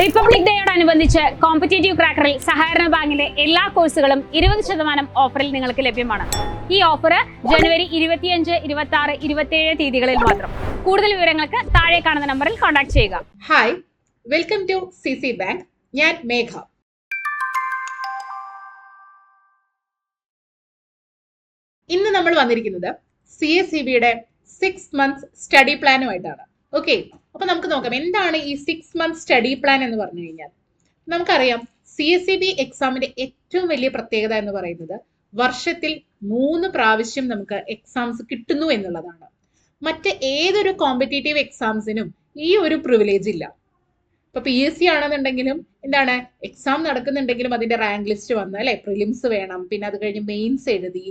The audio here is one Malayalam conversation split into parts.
റിപ്പബ്ലിക് ഡേയോടനുബന്ധിച്ച് കോമ്പറ്റേറ്റീവ് ക്രാക്കറിൽ സഹകരണ ബാങ്കിന്റെ എല്ലാ കോഴ്സുകളും 20% ഓഫറിൽ നിങ്ങൾക്ക് ലഭ്യമാണ്. ഈ ഓഫർ ജനുവരി 25, 26, 27 തീയതികളിൽ മാത്രം. കൂടുതൽ വിവരങ്ങൾക്ക് താഴെ കാണുന്ന നമ്പറിൽ കോൺടാക്ട് ചെയ്യുക. Hi, welcome to CC bank. ഞാൻ മേഘ. ഇന്ന് നമ്മൾ വന്നിരിക്കുന്നത് CSEBയുടെ 6 മന്ത്സ് സ്റ്റഡി പ്ലാനുമായിട്ടാണ്. ഓക്കെ, അപ്പൊ നമുക്ക് നോക്കാം എന്താണ് ഈ 6 മന്ത്സ് സ്റ്റഡി പ്ലാൻ എന്ന് പറഞ്ഞു കഴിഞ്ഞാൽ. നമുക്കറിയാം CSEB എക്സാമിന്റെ ഏറ്റവും വലിയ പ്രത്യേകത എന്ന് പറയുന്നത് വർഷത്തിൽ 3 പ്രാവശ്യം നമുക്ക് എക്സാംസ് കിട്ടുന്നു എന്നുള്ളതാണ്. മറ്റ് ഏതൊരു കോമ്പറ്റേറ്റീവ് എക്സാംസിനും ഈ ഒരു പ്രിവിലേജ് ഇല്ല. ഇപ്പൊ PSC ആണെന്നുണ്ടെങ്കിലും എന്താണ്, എക്സാം നടക്കുന്നുണ്ടെങ്കിലും അതിന്റെ റാങ്ക് ലിസ്റ്റ് വന്ന് അല്ലെ, പ്രിലിംസ് വേണം, പിന്നെ അത് കഴിഞ്ഞ് മെയിൻസ് എഴുതി,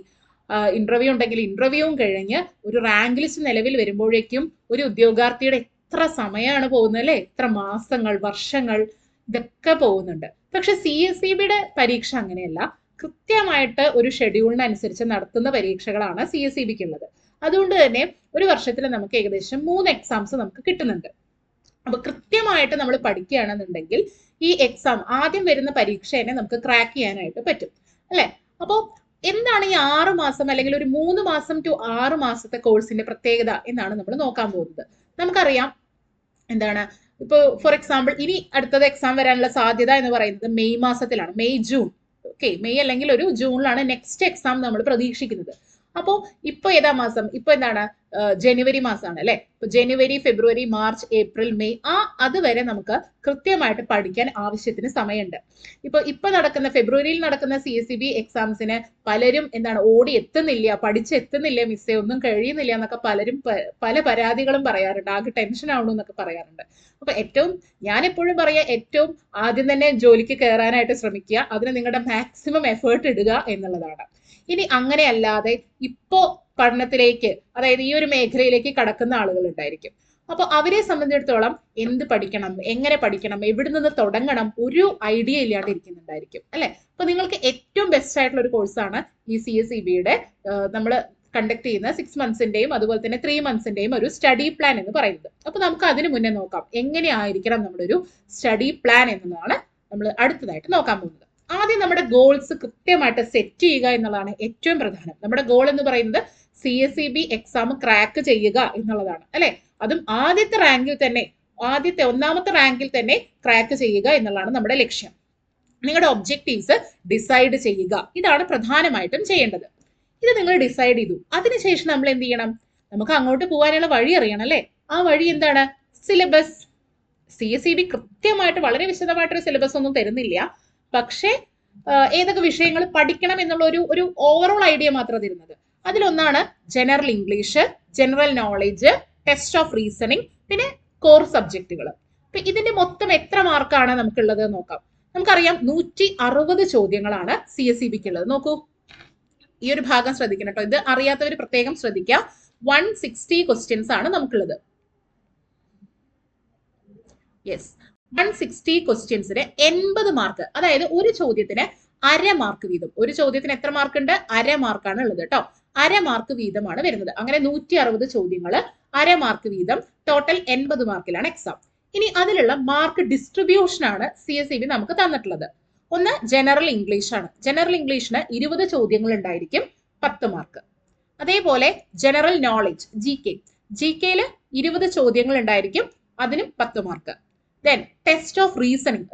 ഇന്റർവ്യൂ ഉണ്ടെങ്കിൽ ഇന്റർവ്യൂവും കഴിഞ്ഞ് ഒരു റാങ്ക് ലിസ്റ്റ് നിലവിൽ വരുമ്പോഴേക്കും ഒരു ഉദ്യോഗാർത്ഥിയുടെ എത്ര സമയമാണ് പോകുന്നത് അല്ലെ, എത്ര മാസങ്ങൾ, വർഷങ്ങൾ ഇതൊക്കെ പോകുന്നുണ്ട്. പക്ഷെ CSEBയുടെ പരീക്ഷ അങ്ങനെയല്ല. കൃത്യമായിട്ട് ഒരു ഷെഡ്യൂളിനനുസരിച്ച് നടത്തുന്ന പരീക്ഷകളാണ് CSEBക്ക് ഉള്ളത്. അതുകൊണ്ട് തന്നെ ഒരു വർഷത്തിൽ നമുക്ക് ഏകദേശം 3 എക്സാംസ് നമുക്ക് കിട്ടുന്നുണ്ട്. അപ്പൊ കൃത്യമായിട്ട് നമ്മൾ പഠിക്കുകയാണെന്നുണ്ടെങ്കിൽ ഈ എക്സാം ആദ്യം വരുന്ന പരീക്ഷ തന്നെ നമുക്ക് ക്രാക്ക് ചെയ്യാനായിട്ട് പറ്റും അല്ലെ. അപ്പോൾ എന്താണ് ഈ 6 മാസം അല്ലെങ്കിൽ ഒരു 3 മാസം ടു 6 മാസത്തെ കോഴ്സിന്റെ പ്രത്യേകത എന്നാണ് നമ്മൾ നോക്കാൻ പോകുന്നത്. നമുക്കറിയാം എന്താണ്, ഇപ്പൊ ഫോർ എക്സാമ്പിൾ ഇനി അടുത്തത് എക്സാം വരാനുള്ള സാധ്യത എന്ന് പറയുന്നത് മെയ് മാസത്തിലാണ്. മെയ് ജൂൺ, ഓക്കെ, മെയ് അല്ലെങ്കിൽ ഒരു ജൂണിലാണ് നെക്സ്റ്റ് എക്സാം നമ്മൾ പ്രതീക്ഷിക്കുന്നത്. അപ്പോൾ ഇപ്പൊ ഏതാ മാസം, ഇപ്പൊ എന്താണ്, ജനുവരി മാസമാണ് അല്ലെ. ഇപ്പൊ ജനുവരി, ഫെബ്രുവരി, മാർച്ച്, ഏപ്രിൽ, മെയ്, അതുവരെ നമുക്ക് കൃത്യമായിട്ട് പഠിക്കാൻ ആവശ്യത്തിന് സമയമുണ്ട്. ഇപ്പൊ നടക്കുന്ന ഫെബ്രുവരിയിൽ നടക്കുന്ന CSEB എക്സാംസിന് പലരും എന്താണ് ഓടി എത്തുന്നില്ല, പഠിച്ചെത്തുന്നില്ല, മിസ്സേ ഒന്നും കഴിയുന്നില്ല എന്നൊക്കെ പലരും പല പരാതികളും പറയാറുണ്ട്. ആകെ ടെൻഷൻ ആവണം എന്നൊക്കെ പറയാറുണ്ട്. അപ്പൊ ഞാൻ എപ്പോഴും പറയാ, ഏറ്റവും ആദ്യം തന്നെ ജോലിക്ക് കയറാനായിട്ട് ശ്രമിക്കുക. അതിന് നിങ്ങളുടെ മാക്സിമം എഫേർട്ട് ഇടുക എന്നുള്ളതാണ്. ഇനി അങ്ങനെയല്ലാതെ ഇപ്പോ പഠനത്തിലേക്ക്, അതായത് ഈ ഒരു മേഖലയിലേക്ക് കടക്കുന്ന ആളുകൾ ഉണ്ടായിരിക്കും. അപ്പൊ അവരെ സംബന്ധിച്ചിടത്തോളം എന്ത് പഠിക്കണം, എങ്ങനെ പഠിക്കണം, എവിടെ നിന്ന് തുടങ്ങണം, ഒരു ഐഡിയ ഇല്ലാണ്ട് ഇരിക്കുന്നുണ്ടായിരിക്കും അല്ലെ. അപ്പൊ നിങ്ങൾക്ക് ഏറ്റവും ബെസ്റ്റ് ആയിട്ടുള്ള ഒരു കോഴ്സാണ് ഈ CSEBയുടെ നമ്മൾ കണ്ടക്ട് ചെയ്യുന്ന 6 മന്ത്സിന്റെയും അതുപോലെ തന്നെ 3 മന്ത്സിന്റെയും ഒരു സ്റ്റഡി പ്ലാൻ എന്ന് പറയുന്നത്. അപ്പൊ നമുക്ക് അതിന് മുന്നേ നോക്കാം എങ്ങനെയായിരിക്കണം നമ്മുടെ ഒരു സ്റ്റഡി പ്ലാൻ എന്നതാണ് നമ്മൾ അടുത്തതായിട്ട് നോക്കാൻ പോകുന്നത്. ആദ്യം നമ്മുടെ ഗോൾസ് കൃത്യമായിട്ട് സെറ്റ് ചെയ്യുക എന്നുള്ളതാണ് ഏറ്റവും പ്രധാനം. നമ്മുടെ ഗോൾ എന്ന് പറയുന്നത് CSEB എക്സാം ക്രാക്ക് ചെയ്യുക എന്നുള്ളതാണ് അല്ലെ. അതും ഒന്നാമത്തെ റാങ്കിൽ തന്നെ ക്രാക്ക് ചെയ്യുക എന്നുള്ളതാണ് നമ്മുടെ ലക്ഷ്യം. നിങ്ങളുടെ ഒബ്ജക്റ്റീവ്സ് ഡിസൈഡ് ചെയ്യുക, ഇതാണ് പ്രധാനമായിട്ടും ചെയ്യേണ്ടത്. ഇത് നിങ്ങൾ ഡിസൈഡ് ചെയ്തു, അതിനുശേഷം നമ്മൾ എന്ത് ചെയ്യണം, നമുക്ക് അങ്ങോട്ട് പോകാനുള്ള വഴി അറിയണം അല്ലെ. ആ വഴി എന്താണ്, സിലബസ്. CSEB കൃത്യമായിട്ട് വളരെ വിശദമായിട്ടൊരു സിലബസ് ഒന്നും തരുന്നില്ല. പക്ഷേ ഏതൊക്കെ വിഷയങ്ങൾ പഠിക്കണം എന്നുള്ള ഒരു ഓവറോൾ ഐഡിയ മാത്രം തരുന്നത്. അതിലൊന്നാണ് general English, general knowledge, test of reasoning, പിന്നെ കോർ സബ്ജക്റ്റുകൾ. അപ്പൊ ഇതിന്റെ മൊത്തം എത്ര മാർക്കാണ് നമുക്കുള്ളത് നോക്കാം. നമുക്കറിയാം 160 ചോദ്യങ്ങളാണ് CSEBക്ക് ഉള്ളത്. നോക്കൂ, ഈ ഒരു ഭാഗം ശ്രദ്ധിക്കണം കേട്ടോ. ഇത് അറിയാത്തവർ പ്രത്യേകം ശ്രദ്ധിക്കുക. 160 ക്വസ്റ്റ്യൻസ് ആണ് നമുക്കുള്ളത്. യെസ്, 160 ക്വസ്റ്റ്യൻസിന് 80 മാർക്ക്, അതായത് ഒരു ചോദ്യത്തിന് അര മാർക്ക് വീതം. ഒരു ചോദ്യത്തിന് എത്ര മാർക്ക് ഉണ്ട്, അര മാർക്കാണ് ഉള്ളത് കേട്ടോ. അര മാർക്ക് വീതമാണ് വരുന്നത്. അങ്ങനെ 160 ചോദ്യങ്ങൾ, അര മാർക്ക് വീതം, ടോട്ടൽ 80 മാർക്കിലാണ് എക്സാം. ഇനി അതിലുള്ള മാർക്ക് ഡിസ്ട്രിബ്യൂഷൻ ആണ് CSEB നമുക്ക് തന്നിട്ടുള്ളത്. ഒന്ന് ജനറൽ ഇംഗ്ലീഷ് ആണ്. ജനറൽ ഇംഗ്ലീഷിന് 20 ചോദ്യങ്ങൾ ഉണ്ടായിരിക്കും, 10 മാർക്ക്. അതേപോലെ ജനറൽ നോളേജ് GK 20 ചോദ്യങ്ങൾ ഉണ്ടായിരിക്കും, അതിനും 10 mark. Then test of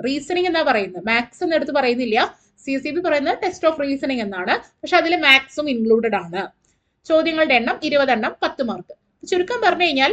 reasoning എന്നാ പറയുന്നത്, മാത്സ് എന്ന് എടുത്ത് പറയുന്നില്ല. CSEB പറയുന്നത് ടെസ്റ്റ് ഓഫ് റീസണിങ് എന്നാണ്. പക്ഷെ അതിൽ മാത്സും ഇൻക്ലൂഡഡ് ആണ്. ചോദ്യങ്ങളുടെ എണ്ണം 20 എണ്ണം, 10 മാർക്ക്. ചുരുക്കം പറഞ്ഞു കഴിഞ്ഞാൽ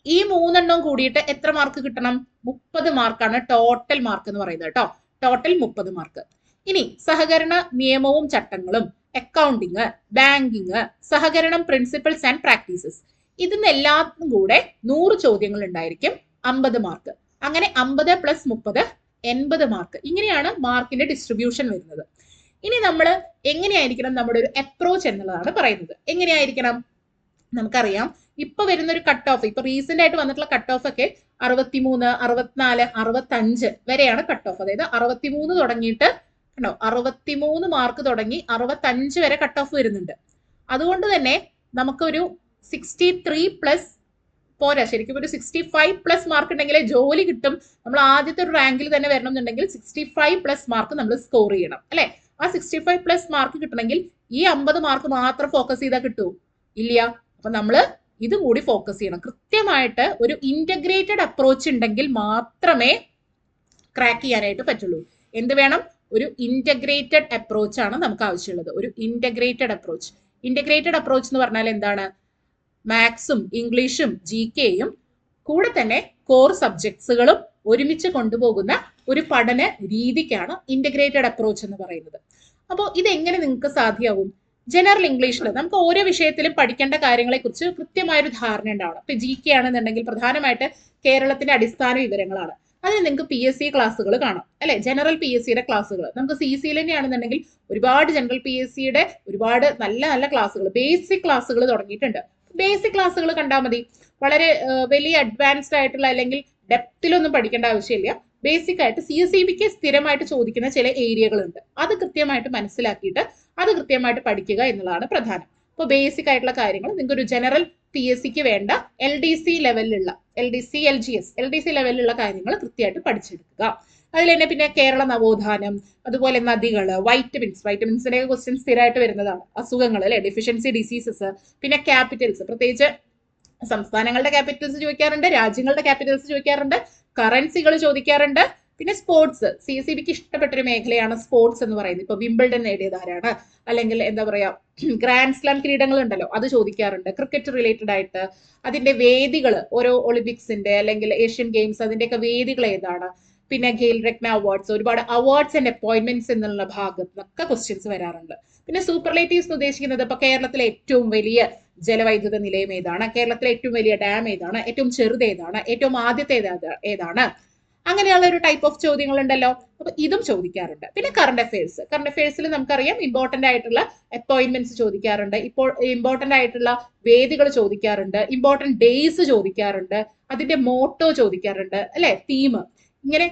ഈ 3 എണ്ണം കൂടിയിട്ട് എത്ര മാർക്ക് കിട്ടണം, 30 മാർക്കാണ് ടോട്ടൽ മാർക്ക് എന്ന് പറയുന്നത് കേട്ടോ. Total 30 mark. ഇനി സഹകരണ നിയമവും ചട്ടങ്ങളും, അക്കൗണ്ടിങ്, ബാങ്കിങ്, സഹകരണം പ്രിൻസിപ്പിൾസ് ആൻഡ് പ്രാക്ടീസസ്, ഇതിനെല്ലാത്തും കൂടെ 100 ചോദ്യങ്ങൾ ഉണ്ടായിരിക്കും, 50 മാർക്ക്. അങ്ങനെ 50 + 30 80 മാർക്ക്. ഇങ്ങനെയാണ് മാർക്കിന്റെ ഡിസ്ട്രിബ്യൂഷൻ വരുന്നത്. ഇനി നമ്മൾ എങ്ങനെയായിരിക്കണം നമ്മുടെ ഒരു അപ്രോച്ച് എന്നുള്ളതാണ് പറയുന്നത്. എങ്ങനെയായിരിക്കണം, നമുക്കറിയാം ഇപ്പൊ വരുന്ന ഒരു കട്ട് ഓഫ്, ഇപ്പൊ റീസെന്റ് ആയിട്ട് വന്നിട്ടുള്ള കട്ട് ഓഫ് ഒക്കെ 63, 64, 65 വരെയാണ് കട്ട് ഓഫ്. അതായത് 63 തുടങ്ങിയിട്ട് കണ്ടോ, 63 മാർക്ക് തുടങ്ങി 65 വരെ കട്ട് ഓഫ് വരുന്നുണ്ട്. അതുകൊണ്ട് തന്നെ നമുക്കൊരു 63 + പോരാ. ശരിക്കും ഒരു 65+ മാർക്ക് ഉണ്ടെങ്കിലേ ജോലി കിട്ടും. നമ്മൾ ആദ്യത്തെ ഒരു റാങ്കിൽ തന്നെ വരണം എന്നുണ്ടെങ്കിൽ 65+ മാർക്ക് നമ്മൾ സ്കോർ ചെയ്യണം അല്ലെ. ആ 65+ മാർക്ക് കിട്ടണമെങ്കിൽ ഈ 50 മാർക്ക് മാത്രം ഫോക്കസ് ചെയ്താൽ കിട്ടൂ? ഇല്ല. അപ്പൊ നമ്മള് ഇത് കൂടി ഫോക്കസ് ചെയ്യണം. കൃത്യമായിട്ട് ഒരു ഇന്റഗ്രേറ്റഡ് അപ്രോച്ച് ഉണ്ടെങ്കിൽ മാത്രമേ ക്രാക്ക് ചെയ്യാനായിട്ട് പറ്റുള്ളൂ. എന്ത് വേണം? ഒരു ഇന്റഗ്രേറ്റഡ് അപ്രോച്ച് ആണ് നമുക്ക് ആവശ്യമുള്ളത്. ഒരു ഇന്റഗ്രേറ്റഡ് അപ്രോച്ച്. ഇന്റഗ്രേറ്റഡ് അപ്രോച്ച് എന്ന് പറഞ്ഞാൽ എന്താണ്? മാത്സും ഇംഗ്ലീഷും GKയും കൂടെ തന്നെ കോർ സബ്ജക്ട്സുകളും ഒരുമിച്ച് കൊണ്ടുപോകുന്ന ഒരു പഠന രീതിക്കാണ് ഇന്റഗ്രേറ്റഡ് അപ്രോച്ച് എന്ന് പറയുന്നത്. അപ്പോൾ ഇതെങ്ങനെ നിങ്ങൾക്ക് സാധ്യമാവും? ജനറൽ ഇംഗ്ലീഷിൽ നമുക്ക് ഓരോ വിഷയത്തിലും പഠിക്കേണ്ട കാര്യങ്ങളെ കുറിച്ച് കൃത്യമായൊരു ധാരണ ഉണ്ടാവണം. ഇപ്പൊ GK ആണെന്നുണ്ടെങ്കിൽ പ്രധാനമായിട്ട് കേരളത്തിന്റെ അടിസ്ഥാന വിവരങ്ങളാണ്. അതിന് നിങ്ങൾക്ക് PSC ക്ലാസ്സുകൾ കാണാം അല്ലെ. ജനറൽ PSCയുടെ ക്ലാസ്സുകൾ നമുക്ക് CCL തന്നെയാണെന്നുണ്ടെങ്കിൽ ഒരുപാട് ജനറൽ PSCയുടെ ഒരുപാട് നല്ല നല്ല ക്ലാസ്സുകൾ, ബേസിക് ക്ലാസ്സുകൾ തുടങ്ങിയിട്ടുണ്ട്. ബേസിക് ക്ലാസ്സുകൾ കണ്ടാൽ മതി. വളരെ വലിയ അഡ്വാൻസ്ഡ് ആയിട്ടുള്ള അല്ലെങ്കിൽ ഡെപ്തിലൊന്നും പഠിക്കേണ്ട ആവശ്യമില്ല. ബേസിക് ആയിട്ട് CSEBക്ക് സ്ഥിരമായിട്ട് ചോദിക്കുന്ന ചില ഏരിയകളുണ്ട്. അത് കൃത്യമായിട്ട് മനസ്സിലാക്കിയിട്ട് അത് കൃത്യമായിട്ട് പഠിക്കുക എന്നുള്ളതാണ് പ്രധാനം. അപ്പോൾ ബേസിക് ആയിട്ടുള്ള കാര്യങ്ങൾ നിങ്ങൾക്ക് ഒരു ജനറൽ PSCക്ക് വേണ്ട LDC ലെവലിലുള്ള LDC ലെവലിലുള്ള കാര്യങ്ങൾ കൃത്യമായിട്ട് പഠിച്ചെടുക്കുക. അതിൽ തന്നെ പിന്നെ കേരള നവോത്ഥാനം, അതുപോലെ നദികള്, വൈറ്റമിൻസിന്റെ ക്വസ്റ്റ്യൻ സ്ഥിരമായിട്ട് വരുന്നതാണ്. അസുഖങ്ങൾ അല്ലെ, ഡെഫിഷ്യൻസി ഡിസീസസ്, പിന്നെ ക്യാപിറ്റൽസ്, പ്രത്യേകിച്ച് സംസ്ഥാനങ്ങളുടെ ക്യാപിറ്റൽസ് ചോദിക്കാറുണ്ട്, രാജ്യങ്ങളുടെ ക്യാപിറ്റൽസ് ചോദിക്കാറുണ്ട്, കറൻസികൾ ചോദിക്കാറുണ്ട്. പിന്നെ സ്പോർട്സ്, CSEBക്ക് ഇഷ്ടപ്പെട്ട ഒരു മേഖലയാണ് സ്പോർട്സ് എന്ന് പറയുന്നത്. ഇപ്പൊ വിംബിൾഡൺ നേടിയത് ആരാണ്, അല്ലെങ്കിൽ എന്താ പറയാ ഗ്രാൻഡ് സ്ലാം കിരീടങ്ങൾ ഉണ്ടല്ലോ, അത് ചോദിക്കാറുണ്ട്. ക്രിക്കറ്റ് റിലേറ്റഡ് ആയിട്ട് അതിന്റെ വേദികൾ, ഓരോ ഒളിമ്പിക്സിന്റെ അല്ലെങ്കിൽ ഏഷ്യൻ ഗെയിംസ് അതിന്റെയൊക്കെ വേദികൾ ഏതാണ്, പിന്നെ ഖേൽ രത്ന അവാർഡ്സ്, ഒരുപാട് അവാർഡ്സ് ആൻഡ് അപ്പോയിന്റ്മെന്റ്സ് എന്നുള്ള ഭാഗത്ത് നിന്നൊക്കെ ക്വസ്റ്റ്യൻസ് വരാറുണ്ട്. പിന്നെ സൂപ്പർലേറ്റീവ്സ് എന്ന് ഉദ്ദേശിക്കുന്നത് ഇപ്പൊ കേരളത്തിലെ ഏറ്റവും വലിയ ജലവൈദ്യുത നിലയം ഏതാണ്, കേരളത്തിലെ ഏറ്റവും വലിയ ഡാം ഏതാണ്, ഏറ്റവും ചെറുത് ഏതാണ്, ഏറ്റവും ആദ്യത്തെ ഏതാണ്, അങ്ങനെയുള്ള ഒരു ടൈപ്പ് ഓഫ് ചോദ്യങ്ങൾ ഉണ്ടല്ലോ. അപ്പൊ ഇതും ചോദിക്കാറുണ്ട്. പിന്നെ കറണ്ട് അഫയേഴ്സിൽ നമുക്കറിയാം ഇമ്പോർട്ടന്റ് ആയിട്ടുള്ള അപ്പോയിന്റ്മെന്റ്സ് ചോദിക്കാറുണ്ട്, ഇപ്പോൾ ഇമ്പോർട്ടന്റ് ആയിട്ടുള്ള വേദികൾ ചോദിക്കാറുണ്ട്, ഇമ്പോർട്ടന്റ് ഡേയ്സ് ചോദിക്കാറുണ്ട്, അതിന്റെ മോട്ടോ ചോദിക്കാറുണ്ട് അല്ലെ, തീം. ഇങ്ങനെ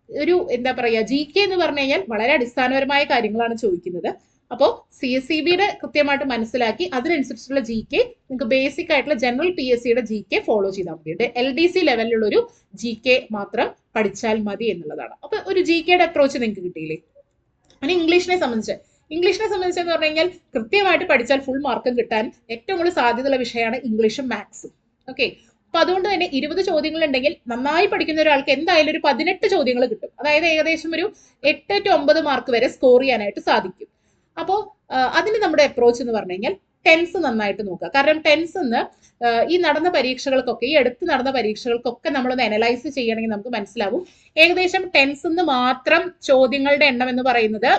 ഒരു എന്താ പറയാ GK എന്ന് പറഞ്ഞു കഴിഞ്ഞാൽ വളരെ അടിസ്ഥാനപരമായ കാര്യങ്ങളാണ് ചോദിക്കുന്നത്. അപ്പോൾ CSEBയുടെ കൃത്യമായിട്ട് മനസ്സിലാക്കി അതിനനുസരിച്ചുള്ള GK നിങ്ങൾക്ക് ബേസിക് ആയിട്ടുള്ള ജനറൽ PSCയുടെ GK ഫോളോ ചെയ്താൽ മതി. LDC ലെവലിലുള്ള ഒരു GK മാത്രം പഠിച്ചാൽ മതി എന്നുള്ളതാണ്. അപ്പൊ ഒരു GKയുടെ അപ്രോച്ച് നിങ്ങൾക്ക് കിട്ടിയില്ലേ? അങ്ങനെ ഇംഗ്ലീഷിനെ സംബന്ധിച്ച് എന്ന് പറഞ്ഞു കഴിഞ്ഞാൽ കൃത്യമായിട്ട് പഠിച്ചാൽ ഫുൾ മാർക്കും കിട്ടാൻ ഏറ്റവും കൂടുതൽ സാധ്യതയുള്ള വിഷയമാണ് ഇംഗ്ലീഷും മാത്സും. ഓക്കെ. അപ്പൊ അതുകൊണ്ട് തന്നെ 20 ചോദ്യങ്ങൾ ഉണ്ടെങ്കിൽ നന്നായി പഠിക്കുന്ന ഒരാൾക്ക് എന്തായാലും ഒരു 18 ചോദ്യങ്ങൾ കിട്ടും. അതായത് ഏകദേശം ഒരു 8 to 9 മാർക്ക് വരെ സ്കോർ ചെയ്യാനായിട്ട് സാധിക്കും. അപ്പോൾ അതിന് നമ്മുടെ അപ്രോച്ച് എന്ന് പറഞ്ഞു കഴിഞ്ഞാൽ ടെൻസ് നന്നായിട്ട് നോക്കുക. കാരണം ടെൻസ് ഈ നടന്ന പരീക്ഷകൾക്കൊക്കെ, ഈ അടുത്ത് നടന്ന പരീക്ഷകൾക്കൊക്കെ നമ്മളൊന്ന് അനലൈസ് ചെയ്യണമെങ്കിൽ നമുക്ക് മനസ്സിലാവും ഏകദേശം ടെൻസ് മാത്രം ചോദ്യങ്ങളുടെ എണ്ണം എന്ന് പറയുന്നത്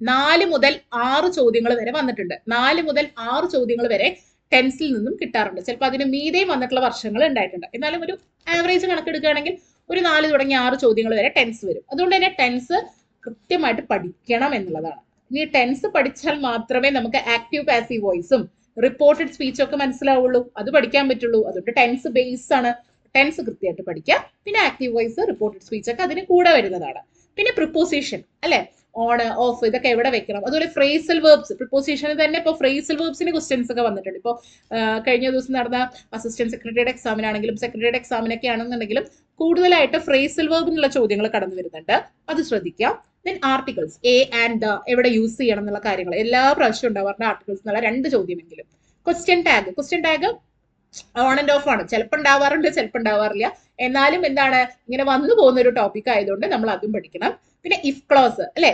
4 മുതൽ 6 ചോദ്യങ്ങൾ വരെ വന്നിട്ടുണ്ട്. 4 മുതൽ 6 ചോദ്യങ്ങൾ വരെ ടെൻസിൽ നിന്നും കിട്ടാറുണ്ട്. ചിലപ്പോൾ അതിന് മീതെയും വന്നിട്ടുള്ള വർഷങ്ങൾ ഉണ്ടായിട്ടുണ്ട്. എന്നാലും ഒരു ആവറേജ് കണക്കെടുക്കുകയാണെങ്കിൽ ഒരു 4 തുടങ്ങി 6 ചോദ്യങ്ങൾ വരെ ടെൻസ് വരും. അതുകൊണ്ട് തന്നെ ടെൻസ് കൃത്യമായിട്ട് പഠിക്കണം എന്നുള്ളതാണ്. ഇനി ടെൻസ് പഠിച്ചാൽ മാത്രമേ നമുക്ക് ആക്റ്റീവ് പാസീവ് വോയിസും റിപ്പോർട്ടഡ് സ്പീച്ചും ഒക്കെ മനസ്സിലാവുള്ളൂ, അത് പഠിക്കാൻ പറ്റുള്ളൂ. അതുകൊണ്ട് ടെൻസ് ബേസ് ആണ്. ടെൻസ് കൃത്യമായിട്ട് പഠിക്കുക. പിന്നെ ആക്റ്റീവ് വോയിസ്, റിപ്പോർട്ടഡ് സ്പീച്ച് ഒക്കെ അതിന് കൂടെ വരുന്നതാണ്. പിന്നെ പ്രിപ്പോസിഷൻ അല്ലെ, ഓൺ ഓഫ് ഇതൊക്കെ എവിടെ വെക്കണം. അതുപോലെ ഫ്രേസൽ വേർബ്സ്, പ്രിപ്പോസിഷന് തന്നെ ഇപ്പോൾ ഫ്രേസൽ വേർബ്സിന്റെ ക്വസ്റ്റ്യൻസ് ഒക്കെ വന്നിട്ടുണ്ട്. ഇപ്പോൾ കഴിഞ്ഞ ദിവസം നടന്ന അസിസ്റ്റന്റ് സെക്രട്ടറിയുടെ എക്സാമിനാണെങ്കിലും സെക്രട്ടറിയുടെ എക്സാമിനൊക്കെ ആണെന്നുണ്ടെങ്കിലും കൂടുതലായിട്ട് ഫ്രേസൽ വേർബിനുള്ള ചോദ്യങ്ങൾ കടന്നു വരുന്നുണ്ട്. അത് ശ്രദ്ധിക്കാം. Then articles, a and the എവിടെ യൂസ് ചെയ്യണം എന്നുള്ള കാര്യങ്ങൾ എല്ലാ പ്രാവശ്യവും ഉണ്ടാവാറുണ്ട്. ആർട്ടിക്കിൾസ് എന്നുള്ള 2 ചോദ്യമെങ്കിലും. Question tag on and off ആണ്. ചിലപ്പോൾ ഉണ്ടാവാറുണ്ട്, ചിലപ്പോൾ ഉണ്ടാവാറില്ല. എന്നാലും എന്താണ്, ഇങ്ങനെ വന്നു പോകുന്ന ഒരു ടോപ്പിക് ആയതുകൊണ്ട് നമ്മൾ അതും പഠിക്കണം. പിന്നെ ഇഫ് ക്ലോസ് അല്ലെ,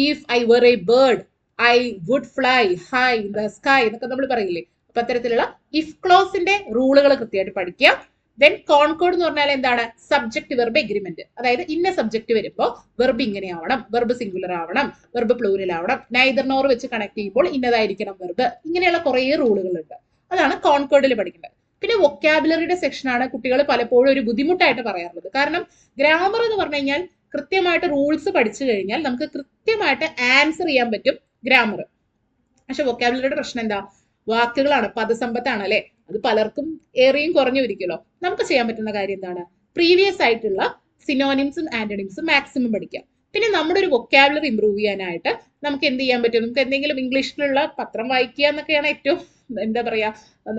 if I were a bird I would fly high in the sky എന്നൊക്കെ നമ്മൾ പറയില്ലേ. അപ്പൊ അത്തരത്തിലുള്ള ഇഫ് ക്ലോസിന്റെ റൂളുകൾ കൃത്യമായിട്ട് പഠിക്കുക. ദെൻ കോൺകോഡ് എന്ന് പറഞ്ഞാൽ എന്താണ്, സബ്ജക്ട് വെർബ് എഗ്രിമെന്റ്. അതായത് ഇന്ന സബ്ജക്ട് വരുമ്പോൾ വെർബ് ഇങ്ങനെ ആവണം, വെർബ് സിംഗുലർ ആവണം, വെർബ് പ്ലൂരൽ ആവണം, നൈദർ നോർ വെച്ച് കണക്ട് ചെയ്യുമ്പോൾ ഇന്നതായിരിക്കണം വെർബ്. ഇങ്ങനെയുള്ള കുറേ റൂളുകളുണ്ട്. അതാണ് കോൺകോഡിൽ പഠിക്കേണ്ടത്. പിന്നെ വൊക്കാബുലറിയുടെ സെക്ഷനാണ് കുട്ടികൾ പലപ്പോഴും ഒരു ബുദ്ധിമുട്ടായിട്ട് പറയാറുള്ളത്. കാരണം ഗ്രാമർ എന്ന് പറഞ്ഞു കഴിഞ്ഞാൽ കൃത്യമായിട്ട് റൂൾസ് പഠിച്ചു കഴിഞ്ഞാൽ നമുക്ക് കൃത്യമായിട്ട് ആൻസർ ചെയ്യാൻ പറ്റും ഗ്രാമർ. പക്ഷെ വൊക്കാബുലറിയുടെ പ്രശ്നം എന്താ, വാക്കുകളാണ്, പദസമ്പത്താണ് അല്ലെ. അത് പലർക്കും ഏറെയും കുറഞ്ഞു ഇരിക്കുമല്ലോ. നമുക്ക് ചെയ്യാൻ പറ്റുന്ന കാര്യം എന്താണ്, പ്രീവിയസ് ആയിട്ടുള്ള സിനോണിംസും ആന്റണിംസും മാക്സിമം പഠിക്കാം. പിന്നെ നമ്മുടെ ഒരു വൊക്കാബുലറി ഇംപ്രൂവ് ചെയ്യാനായിട്ട് നമുക്ക് എന്ത് ചെയ്യാൻ പറ്റും, നമുക്ക് എന്തെങ്കിലും ഇംഗ്ലീഷിലുള്ള പത്രം വായിക്കുക എന്നൊക്കെയാണ് ഏറ്റവും എന്താ പറയാ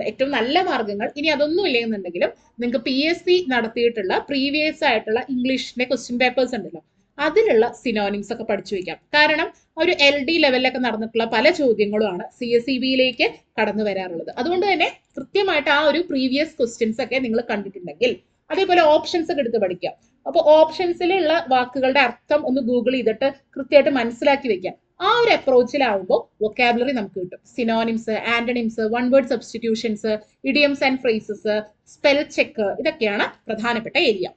ഏറ്റവും നല്ല മാർഗങ്ങൾ. ഇനി അതൊന്നും ഇല്ലെന്നുണ്ടെങ്കിലും നിങ്ങൾക്ക് PSC നടത്തിയിട്ടുള്ള പ്രീവിയസ് ആയിട്ടുള്ള ഇംഗ്ലീഷിന്റെ ക്വസ്റ്റ്യൻ പേപ്പേഴ്സ് ഉണ്ടല്ലോ, അതിലുള്ള സിനോണിംസ് ഒക്കെ പഠിച്ചു വെക്കാം. കാരണം ഒരു LD ലെവലിലൊക്കെ നടന്നിട്ടുള്ള പല ചോദ്യങ്ങളുമാണ് CSEB-യിലേക്ക് കടന്നു വരാറുള്ളത്. അതുകൊണ്ട് തന്നെ കൃത്യമായിട്ട് ആ ഒരു പ്രീവിയസ് ക്വസ്റ്റ്യൻസ് ഒക്കെ നിങ്ങൾ കണ്ടിട്ടുണ്ടെങ്കിൽ, അതേപോലെ ഓപ്ഷൻസ് ഒക്കെ എടുത്ത് പഠിക്കാം. അപ്പോൾ ഓപ്ഷൻസിലുള്ള വാക്കുകളുടെ അർത്ഥം ഒന്ന് ഗൂഗിൾ ചെയ്തിട്ട് കൃത്യമായിട്ട് മനസ്സിലാക്കി വെക്കാം. ആ ഒരു അപ്രോച്ചിലാവുമ്പോൾ വൊക്കാബുലറി നമുക്ക് കിട്ടും. Synonyms, ആന്റണിംസ്, one word substitutions, idioms and phrases, spell check, ഇതൊക്കെയാണ് പ്രധാനപ്പെട്ട ഏരിയ.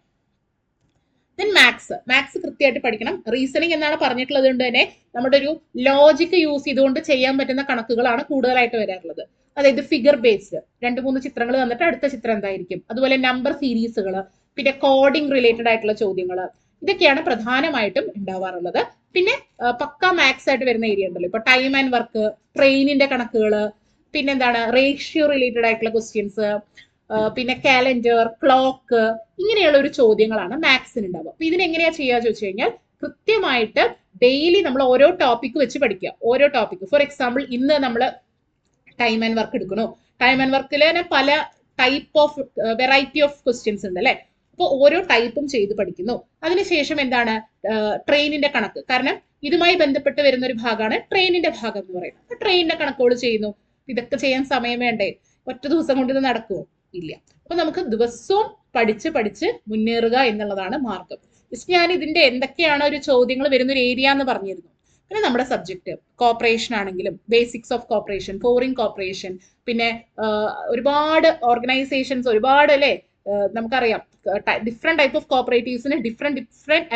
ദെൻ മാത്സ് കൃത്യമായിട്ട് പഠിക്കണം. റീസണിങ് എന്നാണ് പറഞ്ഞിട്ടുള്ളത് കൊണ്ട് തന്നെ നമ്മുടെ ഒരു ലോജിക്ക് യൂസ് ചെയ്തുകൊണ്ട് ചെയ്യാൻ പറ്റുന്ന കണക്കുകളാണ് കൂടുതലായിട്ട് വരാറുള്ളത്. അതായത് ഫിഗർ ബേസ്ഡ് 2-3 ചിത്രങ്ങൾ തന്നിട്ട് അടുത്ത ചിത്രം എന്തായിരിക്കും, അതുപോലെ നമ്പർ സീരീസുകൾ, പിന്നെ കോഡിംഗ് റിലേറ്റഡ് ആയിട്ടുള്ള ചോദ്യങ്ങൾ, ഇതൊക്കെയാണ് പ്രധാനമായിട്ടും ഉണ്ടാവാറുള്ളത്. പിന്നെ പക്ക മാത്സ് ആയിട്ട് വരുന്ന ഏരിയ ഉണ്ടല്ലോ, ഇപ്പൊ ടൈം ആൻഡ് വർക്ക്, ട്രെയിനിന്റെ കണക്കുകൾ, പിന്നെന്താണ് റേഷ്യോ റിലേറ്റഡ് ആയിട്ടുള്ള ക്വസ്റ്റ്യൻസ്, പിന്നെ കാലണ്ടർ, ക്ലോക്ക്, ഇങ്ങനെയുള്ള ഒരു ചോദ്യങ്ങളാണ് മാത്സിന് ഉണ്ടാവുക. അപ്പൊ ഇതിനെങ്ങനെയാ ചെയ്യാ ചോദിച്ചു കഴിഞ്ഞാൽ കൃത്യമായിട്ട് ഡെയിലി നമ്മൾ ഓരോ ടോപ്പിക് വെച്ച് പഠിക്കുക. ഓരോ ടോപ്പിക്, ഫോർ എക്സാമ്പിൾ ഇന്ന് നമ്മൾ ടൈം ആൻഡ് വർക്ക് എടുക്കണോ, ടൈം ആൻഡ് വർക്കിൽ തന്നെ പല type of variety of questions ഉണ്ട് അല്ലെ. അപ്പോൾ ഓരോ ടൈപ്പും ചെയ്ത് പഠിക്കുന്നു. അതിനുശേഷം എന്താണ് ട്രെയിനിന്റെ കണക്ക്, കാരണം ഇതുമായി ബന്ധപ്പെട്ട് വരുന്ന ഒരു ഭാഗമാണ് ട്രെയിനിന്റെ ഭാഗം എന്ന് പറയുന്നത്. ട്രെയിനിന്റെ കണക്കുകൾ ചെയ്യുന്നു. ഇതൊക്കെ ചെയ്യാൻ സമയം വേണ്ടേ? ഒറ്റ ദിവസം കൊണ്ട് ഇത് നടക്കുമോ? ഇല്ല. അപ്പൊ നമുക്ക് ദിവസവും പഠിച്ച് മുന്നേറുക എന്നുള്ളതാണ് മാർഗം. ഞാൻ ഇതിന്റെ എന്തൊക്കെയാണ് ഒരു ചോദ്യങ്ങൾ വരുന്ന ഒരു ഏരിയ എന്ന് പറഞ്ഞിരുന്നു. പിന്നെ നമ്മുടെ സബ്ജക്ട് കോർപ്പറേഷൻ ആണെങ്കിലും basics of corporation, foreign corporation, പിന്നെ ഒരുപാട് ഓർഗനൈസേഷൻസ്, ഒരുപാട് അല്ലെ നമുക്കറിയാം ഡിഫറെന്റ് ടൈപ്പ് ഓഫ് കോർപ്പറേറ്റീവ്സിന് ഡിഫറെന്റ്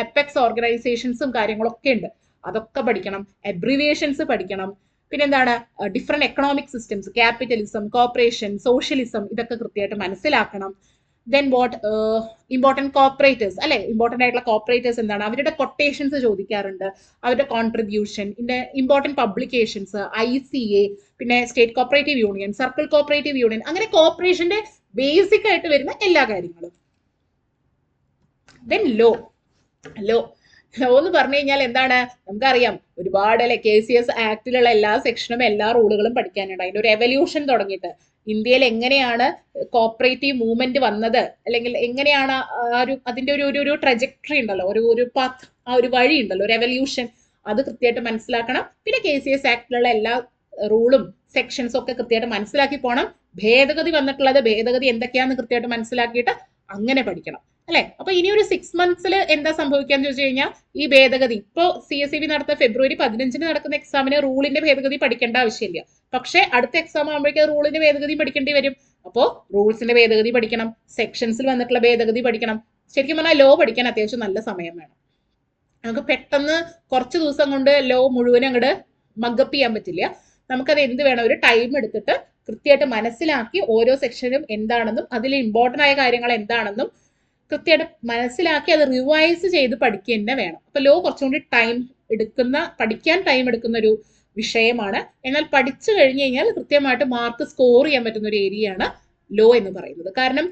എപ്പെക്സ് ഓർഗനൈസേഷൻസും കാര്യങ്ങളൊക്കെ ഉണ്ട്. അതൊക്കെ പഠിക്കണം. അബ്രിവിയേഷൻസ് പഠിക്കണം. പിന്നെന്താണ് different economic systems, capitalism, corporation, socialism, ഇതൊക്കെ കൃത്യമായിട്ട് മനസ്സിലാക്കണം. ദെൻ വാട്ട് ഇമ്പോർട്ടൻറ്റ് കോർപ്പറേറ്റേഴ്സ് അല്ലെ, ഇമ്പോർട്ടൻ്റ് ആയിട്ടുള്ള കോർപ്പറേറ്റേഴ്സ് എന്താണ്, അവരുടെ കൊട്ടേഷൻസ് ചോദിക്കാറുണ്ട്, അവരുടെ കോൺട്രിബ്യൂഷൻ, ഇമ്പോർട്ടൻറ്റ് പബ്ലിക്കേഷൻസ്, ICA, പിന്നെ state corporative union, circle corporative union, അങ്ങനെ കോർപ്പറേഷന്റെ ബേസിക് ആയിട്ട് വരുന്ന എല്ലാ കാര്യങ്ങളും. ദെൻ ലോ എന്ന് പറഞ്ഞു കഴിഞ്ഞാൽ എന്താണ്, നമുക്കറിയാം ഒരുപാട് അല്ലെ KCS ആക്ടിലുള്ള എല്ലാ സെക്ഷനും എല്ലാ റൂളുകളും പഠിക്കാനുണ്ട്. അതിന്റെ ഒരു എവല്യൂഷൻ തുടങ്ങിയിട്ട് ഇന്ത്യയിൽ എങ്ങനെയാണ് കോപ്പറേറ്റീവ് മൂവ്മെന്റ് വന്നത്, അല്ലെങ്കിൽ എങ്ങനെയാണ് അതിന്റെ ഒരു ട്രജക്ടറി ഉണ്ടല്ലോ, ഒരു പാത്ത്, ആ ഒരു വഴി ഉണ്ടല്ലോ, ഒരു എവല്യൂഷൻ, അത് കൃത്യമായിട്ട് മനസ്സിലാക്കണം. പിന്നെ KCS ആക്ടിലുള്ള എല്ലാ റൂളും സെക്ഷൻസും ഒക്കെ കൃത്യമായിട്ട് മനസ്സിലാക്കി പോകണം. ഭേദഗതി വന്നിട്ടുള്ളത്, ഭേദഗതി എന്തൊക്കെയാന്ന് കൃത്യമായിട്ട് മനസ്സിലാക്കിയിട്ട് അങ്ങനെ പഠിക്കണം അല്ലെ. അപ്പൊ ഇനി ഒരു 6 months എന്താ സംഭവിക്കാന്ന് ചോദിച്ചു കഴിഞ്ഞാൽ, ഈ ഭേദഗതി ഇപ്പോ CSEB നടത്തുന്ന February 15 നടക്കുന്ന എക്സാമിന് റൂളിന്റെ ഭേദഗതി പഠിക്കേണ്ട ആവശ്യമില്ല. പക്ഷെ അടുത്ത എക്സാം ആകുമ്പോഴേക്കും റൂളിന്റെ ഭേദഗതി പഠിക്കേണ്ടി വരും. അപ്പോൾ റൂൾസിന്റെ ഭേദഗതി പഠിക്കണം, സെക്ഷൻസിൽ വന്നിട്ടുള്ള ഭേദഗതി പഠിക്കണം. ശരിക്കും പറഞ്ഞാൽ ലോ പഠിക്കാൻ അത്യാവശ്യം നല്ല സമയം വേണം. നമുക്ക് പെട്ടെന്ന് കുറച്ച് ദിവസം കൊണ്ട് ലോ മുഴുവനും അങ്ങോട്ട് മഗപ്പ് ചെയ്യാൻ പറ്റില്ല. നമുക്കത് എന്ത് വേണം, ഒരു ടൈം എടുത്തിട്ട് കൃത്യമായിട്ട് മനസ്സിലാക്കി ഓരോ സെക്ഷനും എന്താണെന്നും അതിൽ ഇമ്പോർട്ടൻ്റ് ആയ കാര്യങ്ങൾ എന്താണെന്നും കൃത്യമായിട്ട് മനസ്സിലാക്കി അത് റിവൈസ് ചെയ്ത് പഠിക്കുക തന്നെ വേണം. അപ്പൊ ലോ കുറച്ചുകൂടി പഠിക്കാൻ ടൈം എടുക്കുന്ന ഒരു വിഷയമാണ്. എന്നാൽ പഠിച്ചു കഴിഞ്ഞു കഴിഞ്ഞാൽ കൃത്യമായിട്ട് മാർക്ക് സ്കോർ ചെയ്യാൻ പറ്റുന്ന ഒരു ഏരിയയാണ് ലോ എന്ന് പറയുന്നത്. കാരണം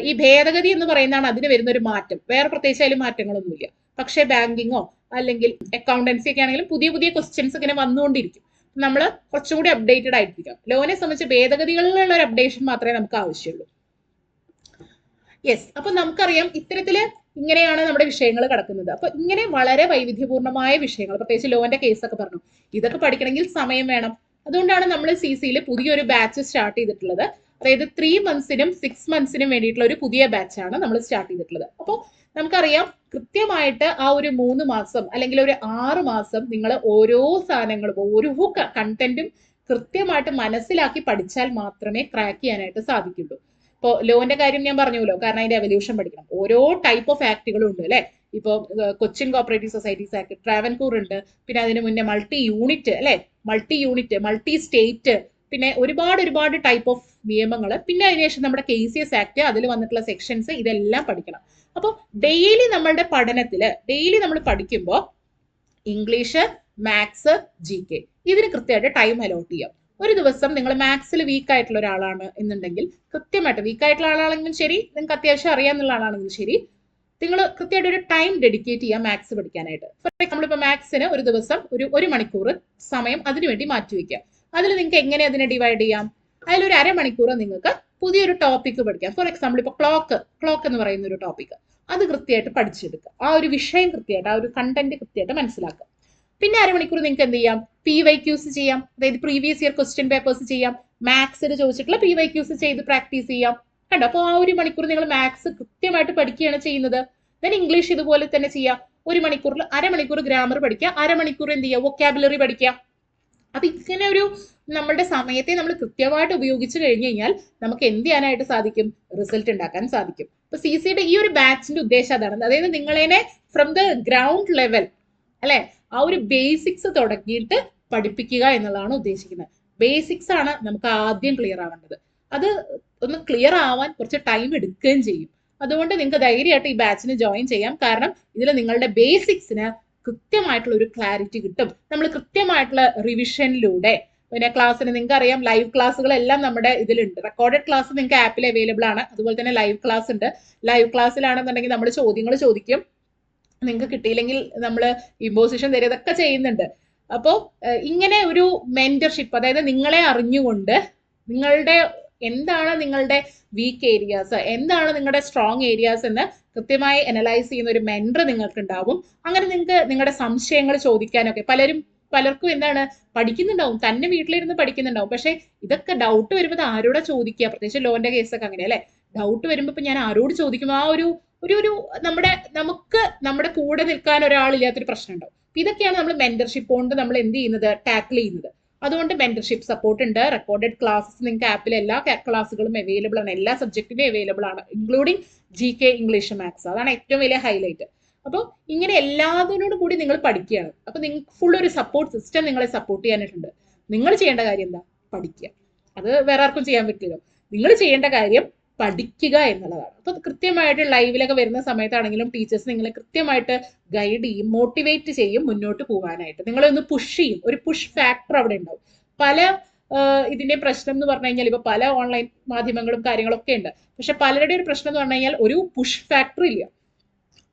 ഈ ഭേദഗതി എന്ന് പറയുന്നതാണ് അതിന് വരുന്ന ഒരു മാറ്റം. വേറെ പ്രത്യേകിച്ച് അതിൽ മാറ്റങ്ങളൊന്നുമില്ല. പക്ഷേ ബാങ്കിങ്ങോ അല്ലെങ്കിൽ അക്കൗണ്ടൻസി ഒക്കെ ആണെങ്കിലും പുതിയ പുതിയ ക്വസ്റ്റ്യൻസ് ഇങ്ങനെ വന്നുകൊണ്ടിരിക്കും. നമ്മൾ കുറച്ചും കൂടി അപ്ഡേറ്റഡ് ആയിരിക്കാം. ലോനെ സംബന്ധിച്ച് ഭേദഗതികളിലുള്ള ഒരു അപ്ഡേഷൻ മാത്രമേ നമുക്ക് ആവശ്യമുള്ളൂ. യെസ്, അപ്പൊ നമുക്കറിയാം ഇത്തരത്തില് ഇങ്ങനെയാണ് നമ്മുടെ വിഷയങ്ങൾ കിടക്കുന്നത്. അപ്പൊ ഇങ്ങനെ വളരെ വൈവിധ്യപൂർണമായ വിഷയങ്ങൾ, പ്രത്യേകിച്ച് ലോന്റെ കേസൊക്കെ പറഞ്ഞു, ഇതൊക്കെ പഠിക്കണമെങ്കിൽ സമയം വേണം. അതുകൊണ്ടാണ് നമ്മൾ CCയിൽ പുതിയൊരു ബാച്ച് സ്റ്റാർട്ട് ചെയ്തിട്ടുള്ളത്. അതായത് 3 monthsനും 6 monthsനും വേണ്ടിയിട്ടുള്ള ഒരു പുതിയ ബാച്ചാണ് നമ്മൾ സ്റ്റാർട്ട് ചെയ്തിട്ടുള്ളത്. അപ്പോൾ നമുക്കറിയാം കൃത്യമായിട്ട് ആ ഒരു 3 മാസം അല്ലെങ്കിൽ ഒരു 6 മാസം നിങ്ങൾ ഓരോ സാധനങ്ങളും ഓരോ കണ്ടന്റും കൃത്യമായിട്ട് മനസ്സിലാക്കി പഠിച്ചാൽ മാത്രമേ ക്രാക്ക് ചെയ്യാനായിട്ട് സാധിക്കുള്ളൂ. ഇപ്പോൾ ലോന്റെ കാര്യം ഞാൻ പറഞ്ഞല്ലോ, കാരണം അതിന്റെ എവല്യൂഷൻ പഠിക്കണം. ഓരോ ടൈപ്പ് ഓഫ് ആക്ടുകളും ഉണ്ട് അല്ലെ. ഇപ്പോൾ Cochin cooperative societies act, Travancore ഉണ്ട്, പിന്നെ അതിന് മുന്നേ മൾട്ടി യൂണിറ്റ്, മൾട്ടി സ്റ്റേറ്റ്, പിന്നെ ഒരുപാട് ടൈപ്പ് ഓഫ് നിയമങ്ങൾ, പിന്നെ അതിനുശേഷം നമ്മുടെ KCS ആക്ട്, അതിൽ വന്നിട്ടുള്ള സെക്ഷൻസ്, ഇതെല്ലാം പഠിക്കണം. അപ്പോൾ ഡെയിലി നമ്മളുടെ പഠനത്തില് നമ്മൾ പഠിക്കുമ്പോൾ ഇംഗ്ലീഷ്, മാത്സ്, GK ഇതിന് കൃത്യമായിട്ട് ടൈം അലോട്ട് ചെയ്യാം. ഒരു ദിവസം നിങ്ങൾ മാത്സിൽ വീക്ക് ആയിട്ടുള്ള ഒരാളാണ് എന്നുണ്ടെങ്കിൽ കൃത്യമായിട്ട്, വീക്ക് ആയിട്ടുള്ള ആളാണെങ്കിലും ശരി, നിങ്ങൾക്ക് അത്യാവശ്യം അറിയാവുന്ന ആളാണെങ്കിലും ശരി, നിങ്ങൾ കൃത്യമായിട്ട് ഒരു ടൈം ഡെഡിക്കേറ്റ് ചെയ്യുക മാത്സ് പഠിക്കാനായിട്ട്. ഫോർ എക്സാമ്പിൾ ഇപ്പോൾ മാത്സിന് ഒരു ദിവസം ഒരു മണിക്കൂർ സമയം അതിനുവേണ്ടി മാറ്റി വയ്ക്കുക. അതിൽ നിങ്ങൾക്ക് എങ്ങനെ അതിനെ ഡിവൈഡ് ചെയ്യാം? അതിലൊരു അരമണിക്കൂർ നിങ്ങൾക്ക് പുതിയൊരു ടോപ്പിക്ക് പഠിക്കാം. ഫോർ എക്സാമ്പിൾ ഇപ്പൊ ക്ലോക്ക് എന്ന് പറയുന്ന ഒരു ടോപ്പിക്ക്, അത് കൃത്യമായിട്ട് പഠിച്ചെടുക്കുക. ആ ഒരു വിഷയം കൃത്യമായിട്ട്, ആ ഒരു കണ്ടന്റ് കൃത്യമായിട്ട് മനസ്സിലാക്കുക. പിന്നെ അരമണിക്കൂർ നിങ്ങൾക്ക് എന്ത് ചെയ്യാം, PYQs ചെയ്യാം, അതായത് പ്രീവിയസ് ഇയർ ക്വസ്റ്റ്യൻ പേപ്പേഴ്സ് ചെയ്യാം, മാത്സിൽ ചോദിച്ചിട്ടുള്ള PYQs ചെയ്ത് പ്രാക്ടീസ് ചെയ്യാം. കണ്ടോ? അപ്പോൾ ആ ഒരു മണിക്കൂർ നിങ്ങൾ മാത്സ് കൃത്യമായിട്ട് പഠിക്കുകയാണ് ചെയ്യുന്നത്. ദെൻ ഇംഗ്ലീഷ് ഇതുപോലെ തന്നെ ചെയ്യാം. ഒരു മണിക്കൂറിൽ അരമണിക്കൂർ ഗ്രാമർ പഠിക്കുക, അരമണിക്കൂർ എന്ത് ചെയ്യുക, വൊക്കാബുലറി പഠിക്കുക. അപ്പൊ ഇങ്ങനെ ഒരു നമ്മളുടെ സമയത്തെ നമ്മൾ കൃത്യമായിട്ട് ഉപയോഗിച്ച് കഴിഞ്ഞു കഴിഞ്ഞാൽ നമുക്ക് എന്ത് ചെയ്യാനായിട്ട് സാധിക്കും, റിസൾട്ട് ഉണ്ടാക്കാൻ സാധിക്കും. അപ്പൊ CCയുടെ ഈ ഒരു ബാച്ചിന്റെ ഉദ്ദേശം അതാണ്. അതായത് നിങ്ങളെ ഫ്രം ദ ഗ്രൗണ്ട് ലെവൽ അല്ലെ, ആ ഒരു ബേസിക്സ് തുടങ്ങിയിട്ട് പഠിപ്പിക്കുക എന്നുള്ളതാണ് ഉദ്ദേശിക്കുന്നത്. ബേസിക്സ് ആണ് നമുക്ക് ആദ്യം ക്ലിയർ ആവേണ്ടത്. അത് ഒന്ന് ക്ലിയർ ആവാൻ കുറച്ച് ടൈം എടുക്കുകയും ചെയ്യും. അതുകൊണ്ട് നിങ്ങൾക്ക് ധൈര്യമായിട്ട് ഈ ബാച്ചിന് ജോയിൻ ചെയ്യാം. കാരണം ഇതിൽ നിങ്ങളുടെ ബേസിക്സിന് കൃത്യമായിട്ടുള്ള ഒരു ക്ലാരിറ്റി കിട്ടും. നമ്മൾ കൃത്യമായിട്ടുള്ള റിവിഷനിലൂടെ, പിന്നെ ക്ലാസ്സിന് നിങ്ങൾക്ക് അറിയാം ലൈവ് ക്ലാസ്സുകളെല്ലാം നമ്മുടെ ഇതിലുണ്ട്. റെക്കോർഡഡ് ക്ലാസ് നിങ്ങൾക്ക് ആപ്പിൽ അവൈലബിൾ ആണ്. അതുപോലെ തന്നെ ലൈവ് ക്ലാസ് ഉണ്ട്. ലൈവ് ക്ലാസ്സിലാണെന്നുണ്ടെങ്കിൽ നമ്മൾ ചോദ്യങ്ങൾ ചോദിക്കും, നിങ്ങൾക്ക് കിട്ടിയില്ലെങ്കിൽ നമ്മൾ ഇമ്പോസിഷൻ തരും, ഇതൊക്കെ ചെയ്യുന്നുണ്ട്. അപ്പോൾ ഇങ്ങനെ ഒരു മെന്റർഷിപ്പ്, അതായത് നിങ്ങളെ അറിഞ്ഞുകൊണ്ട് നിങ്ങളുടെ എന്താണ് നിങ്ങളുടെ വീക്ക് ഏരിയാസ്, എന്താണ് നിങ്ങളുടെ സ്ട്രോങ് ഏരിയാസ് എന്ന് കൃത്യമായി അനലൈസ് ചെയ്യുന്ന ഒരു മെന്റർ നിങ്ങൾക്ക് ഉണ്ടാവും. അങ്ങനെ നിങ്ങൾക്ക് നിങ്ങളുടെ സംശയങ്ങൾ ചോദിക്കാനൊക്കെ പലർക്കും എന്താണ് പഠിക്കുന്നുണ്ടാവും, തന്നെ വീട്ടിലിരുന്ന് പഠിക്കുന്നുണ്ടാവും. പക്ഷെ ഇതൊക്കെ ഡൗട്ട് വരുമ്പോൾ ആരോടെ ചോദിക്കുക, പ്രത്യേകിച്ച് ലോന്റെ കേസൊക്കെ അങ്ങനെ അല്ലെ. ഡൗട്ട് വരുമ്പോൾ ഇപ്പൊ ഞാൻ ആരോട് ചോദിക്കും, ആ ഒരു നമുക്ക് നമ്മുടെ കൂടെ നിൽക്കാൻ ഒരാളില്ലാത്തൊരു പ്രശ്നം ഉണ്ടാവും. ഇതൊക്കെയാണ് നമ്മൾ മെന്റർഷിപ്പ് കൊണ്ട് നമ്മൾ എന്ത് ചെയ്യുന്നത്, ടാക്കിൾ ചെയ്യുന്നത്. അതുകൊണ്ട് മെന്റർഷിപ്പ് സപ്പോർട്ട് ഉണ്ട്. റെക്കോർഡഡ് ക്ലാസ്സസ് നിങ്ങൾക്ക് ആപ്പിൽ എല്ലാ ക്ലാസ്സുകളും അവൈലബിൾ ആണ്, എല്ലാ സബ്ജക്റ്റിനും അവൈലബിൾ ആണ്, ഇൻക്ലൂഡിങ് GK, ഇംഗ്ലീഷ്, മാത്സ്. അതാണ് ഏറ്റവും വലിയ ഹൈലൈറ്റ്. അപ്പോൾ ഇങ്ങനെ എല്ലാത്തിനോടും കൂടി നിങ്ങൾ പഠിക്കുകയാണ്. അപ്പൊ നിങ്ങൾക്ക് ഫുൾ ഒരു സപ്പോർട്ട് സിസ്റ്റം നിങ്ങളെ സപ്പോർട്ട് ചെയ്യാനായിട്ടുണ്ട്. നിങ്ങൾ ചെയ്യേണ്ട കാര്യം എന്താ, പഠിക്കുക. അത് വേറെ ആർക്കും ചെയ്യാൻ പറ്റില്ലല്ലോ. നിങ്ങൾ ചെയ്യേണ്ട കാര്യം പഠിക്കുക എന്നുള്ളതാണ്. അപ്പൊ കൃത്യമായിട്ട് ലൈവിലൊക്കെ വരുന്ന സമയത്താണെങ്കിലും ടീച്ചേഴ്സ് നിങ്ങളെ കൃത്യമായിട്ട് ഗൈഡ് ചെയ്യും, മോട്ടിവേറ്റ് ചെയ്യും മുന്നോട്ട് പോകാനായിട്ട്. നിങ്ങളെ ഒന്ന് പുഷ് ചെയ്യും. ഒരു പുഷ് ഫാക്ടർ അവിടെ ഉണ്ടാവും. പല ഇതിന്റെ പ്രശ്നം എന്ന് പറഞ്ഞു കഴിഞ്ഞാൽ ഇപ്പൊ പല ഓൺലൈൻ മാധ്യമങ്ങളും കാര്യങ്ങളൊക്കെ ഉണ്ട്. പക്ഷെ പലരുടെ ഒരു പ്രശ്നം എന്ന് പറഞ്ഞു കഴിഞ്ഞാൽ ഒരു പുഷ് ഫാക്ടർ ഇല്ല.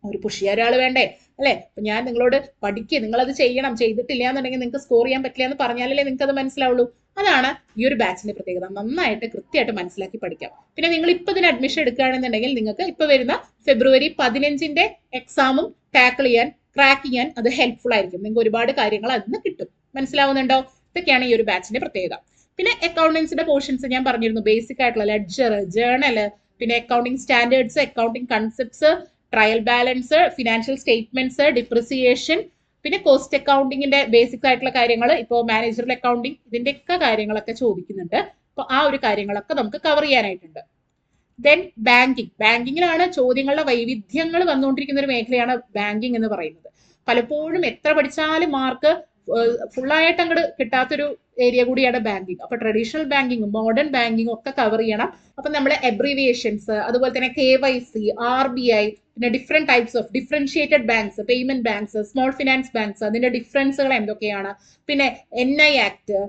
ഒരു പുഷ് ചെയ്യാൻ ഒരാൾ വേണ്ടേ അല്ലെ. അപ്പൊ ഞാൻ നിങ്ങളോട് പഠിക്കുക, നിങ്ങളത് ചെയ്യണം, ചെയ്തിട്ടില്ല എന്നുണ്ടെങ്കിൽ നിങ്ങൾക്ക് സ്കോർ ചെയ്യാൻ പറ്റില്ല എന്ന് പറഞ്ഞാലല്ലേ നിങ്ങൾക്ക് അത് മനസ്സിലാവുള്ളൂ. അതാണ് ഈ ഒരു ബാച്ചിന്റെ പ്രത്യേകത. നന്നായിട്ട് കൃത്യമായിട്ട് മനസ്സിലാക്കി പഠിക്കാം. പിന്നെ നിങ്ങൾ ഇപ്പൊ ഇതിന് അഡ്മിഷൻ എടുക്കുകയാണെന്നുണ്ടെങ്കിൽ നിങ്ങൾക്ക് ഇപ്പൊ വരുന്ന February 15 എക്സാമും ടാക്കിൾ ചെയ്യാൻ, ക്രാക്ക് ചെയ്യാൻ അത് ഹെൽപ്ഫുൾ ആയിരിക്കും. നിങ്ങൾക്ക് ഒരുപാട് കാര്യങ്ങൾ അതിന് കിട്ടും. മനസ്സിലാവുന്നുണ്ടോ? ഇതൊക്കെയാണ് ഈ ഒരു ബാച്ചിന്റെ പ്രത്യേകത. പിന്നെ അക്കൗണ്ടൻസിന്റെ പോർഷൻസ് ഞാൻ പറഞ്ഞിരുന്നു. ബേസിക് ആയിട്ടുള്ള ലെഡ്ജർ, ജേർണല്, പിന്നെ accounting standards, accounting concepts, trial balance, financial statements, depreciation, പിന്നെ കോസ്റ്റ് അക്കൗണ്ടിങ്ങിന്റെ ബേസിക് ആയിട്ടുള്ള കാര്യങ്ങൾ, ഇപ്പോൾ മാനേജറൽ അക്കൗണ്ടിങ്, ഇതിന്റെയൊക്കെ കാര്യങ്ങളൊക്കെ ചോദിക്കുന്നുണ്ട്. അപ്പൊ ആ ഒരു കാര്യങ്ങളൊക്കെ നമുക്ക് കവർ ചെയ്യാനായിട്ടുണ്ട്. ദെൻ ബാങ്കിങ്ങിലാണ് ചോദ്യങ്ങളുടെ വൈവിധ്യങ്ങൾ വന്നുകൊണ്ടിരിക്കുന്ന ഒരു മേഖലയാണ് ബാങ്കിങ് എന്ന് പറയുന്നത്. പലപ്പോഴും എത്ര പഠിച്ചാലും മാർക്ക് ഫുള്ളായിട്ട് അങ്ങോട്ട് കിട്ടാത്തൊരു ഏരിയ കൂടിയാണ് ബാങ്കിങ്. അപ്പൊ ട്രഡീഷണൽ ബാങ്കിങ്ങും മോഡേൺ ബാങ്കിങ്ങും ഒക്കെ കവർ ചെയ്യണം. അപ്പൊ നമ്മളെ അബ്രീവിയേഷൻസ്, അതുപോലെ തന്നെ KYC, RBI, പിന്നെ different types of differentiated banks, payment banks, small finance banks, അതിന്റെ ഡിഫറൻസുകൾ എന്തൊക്കെയാണ്, പിന്നെ NI act,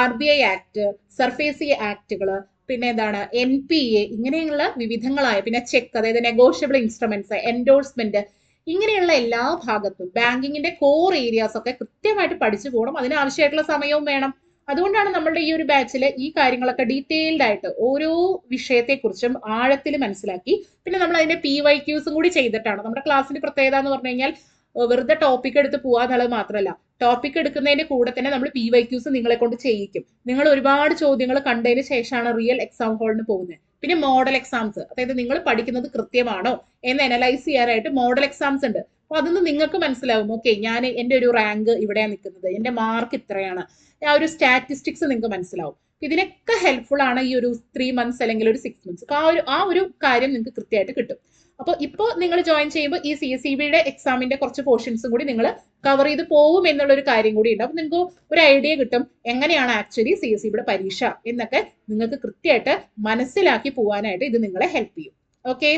RBI act, SARFAESI ആക്ടുകൾ, പിന്നെ എന്താണ് NPA, ഇങ്ങനെയുള്ള വിവിധങ്ങളായ, പിന്നെ ചെക്ക്, അതായത് നെഗോഷ്യബിൾ ഇൻസ്ട്രുമെന്റ്സ്, എൻഡോഴ്സ്മെന്റ്, ഇങ്ങനെയുള്ള എല്ലാ ഭാഗത്തും ബാങ്കിങ്ങിന്റെ കോർ ഏരിയാസ് ഒക്കെ കൃത്യമായിട്ട് പഠിച്ചു പോകണം. അതിനാവശ്യമായിട്ടുള്ള സമയവും വേണം. അതുകൊണ്ടാണ് നമ്മളുടെ ഈ ഒരു ബാച്ചിൽ ഈ കാര്യങ്ങളൊക്കെ ഡീറ്റെയിൽഡ് ആയിട്ട് ഓരോ വിഷയത്തെക്കുറിച്ചും ആഴത്തിൽ മനസ്സിലാക്കി, പിന്നെ നമ്മൾ അതിന്റെ PYQs കൂടി ചെയ്തിട്ടാണ്. നമ്മുടെ ക്ലാസ്സിന്റെ പ്രത്യേകത എന്ന് പറഞ്ഞു കഴിഞ്ഞാൽ വെറുതെ ടോപ്പിക് എടുത്ത് പോവാ എന്നുള്ളത് മാത്രമല്ല, ടോപ്പിക് എടുക്കുന്നതിന്റെ കൂടെ തന്നെ നമ്മൾ PYQs നിങ്ങളെ കൊണ്ട് ചെയ്യിക്കും. നിങ്ങൾ ഒരുപാട് ചോദ്യങ്ങൾ കണ്ടതിന് ശേഷമാണ് റിയൽ എക്സാം ഹാളിന് പോകുന്നത്. പിന്നെ മോഡൽ എക്സാംസ്, അതായത് നിങ്ങൾ പഠിക്കുന്നത് കൃത്യമാണോ എന്ന് അനലൈസ് ചെയ്യാനായിട്ട് മോഡൽ എക്സാംസ് ഉണ്ട്. അപ്പൊ അതൊന്ന് നിങ്ങൾക്ക് മനസ്സിലാവും. ഓക്കെ, ഞാൻ എന്റെ ഒരു റാങ്ക് ഇവിടെയാണ് നിൽക്കുന്നത്, എന്റെ മാർക്ക് ഇത്രയാണ്, ആ ഒരു സ്റ്റാറ്റിസ്റ്റിക്സ് നിങ്ങൾക്ക് മനസ്സിലാവും. ഇതിനൊക്കെ ഹെൽപ്ഫുൾ ആണ് ഈ ഒരു 3 months അല്ലെങ്കിൽ ഒരു 6 months. അപ്പൊ ആ ഒരു കാര്യം നിങ്ങൾക്ക് കൃത്യമായിട്ട് കിട്ടും. അപ്പോൾ ഇപ്പോൾ നിങ്ങൾ ജോയിൻ ചെയ്യുമ്പോൾ ഈ CSEBയുടെ എക്സാമിന്റെ കുറച്ച് പോർഷൻസും കൂടി നിങ്ങൾ കവർ ചെയ്ത് പോകും എന്നുള്ള ഒരു കാര്യം കൂടി ഉണ്ട്. അപ്പൊ നിങ്ങൾക്ക് ഒരു ഐഡിയ കിട്ടും എങ്ങനെയാണ് ആക്ച്വലി CSEBയുടെ പരീക്ഷ എന്നൊക്കെ നിങ്ങൾക്ക് കൃത്യമായിട്ട് മനസ്സിലാക്കി പോകാനായിട്ട് ഇത് നിങ്ങളെ ഹെൽപ്പ് ചെയ്യും. ഓക്കെ,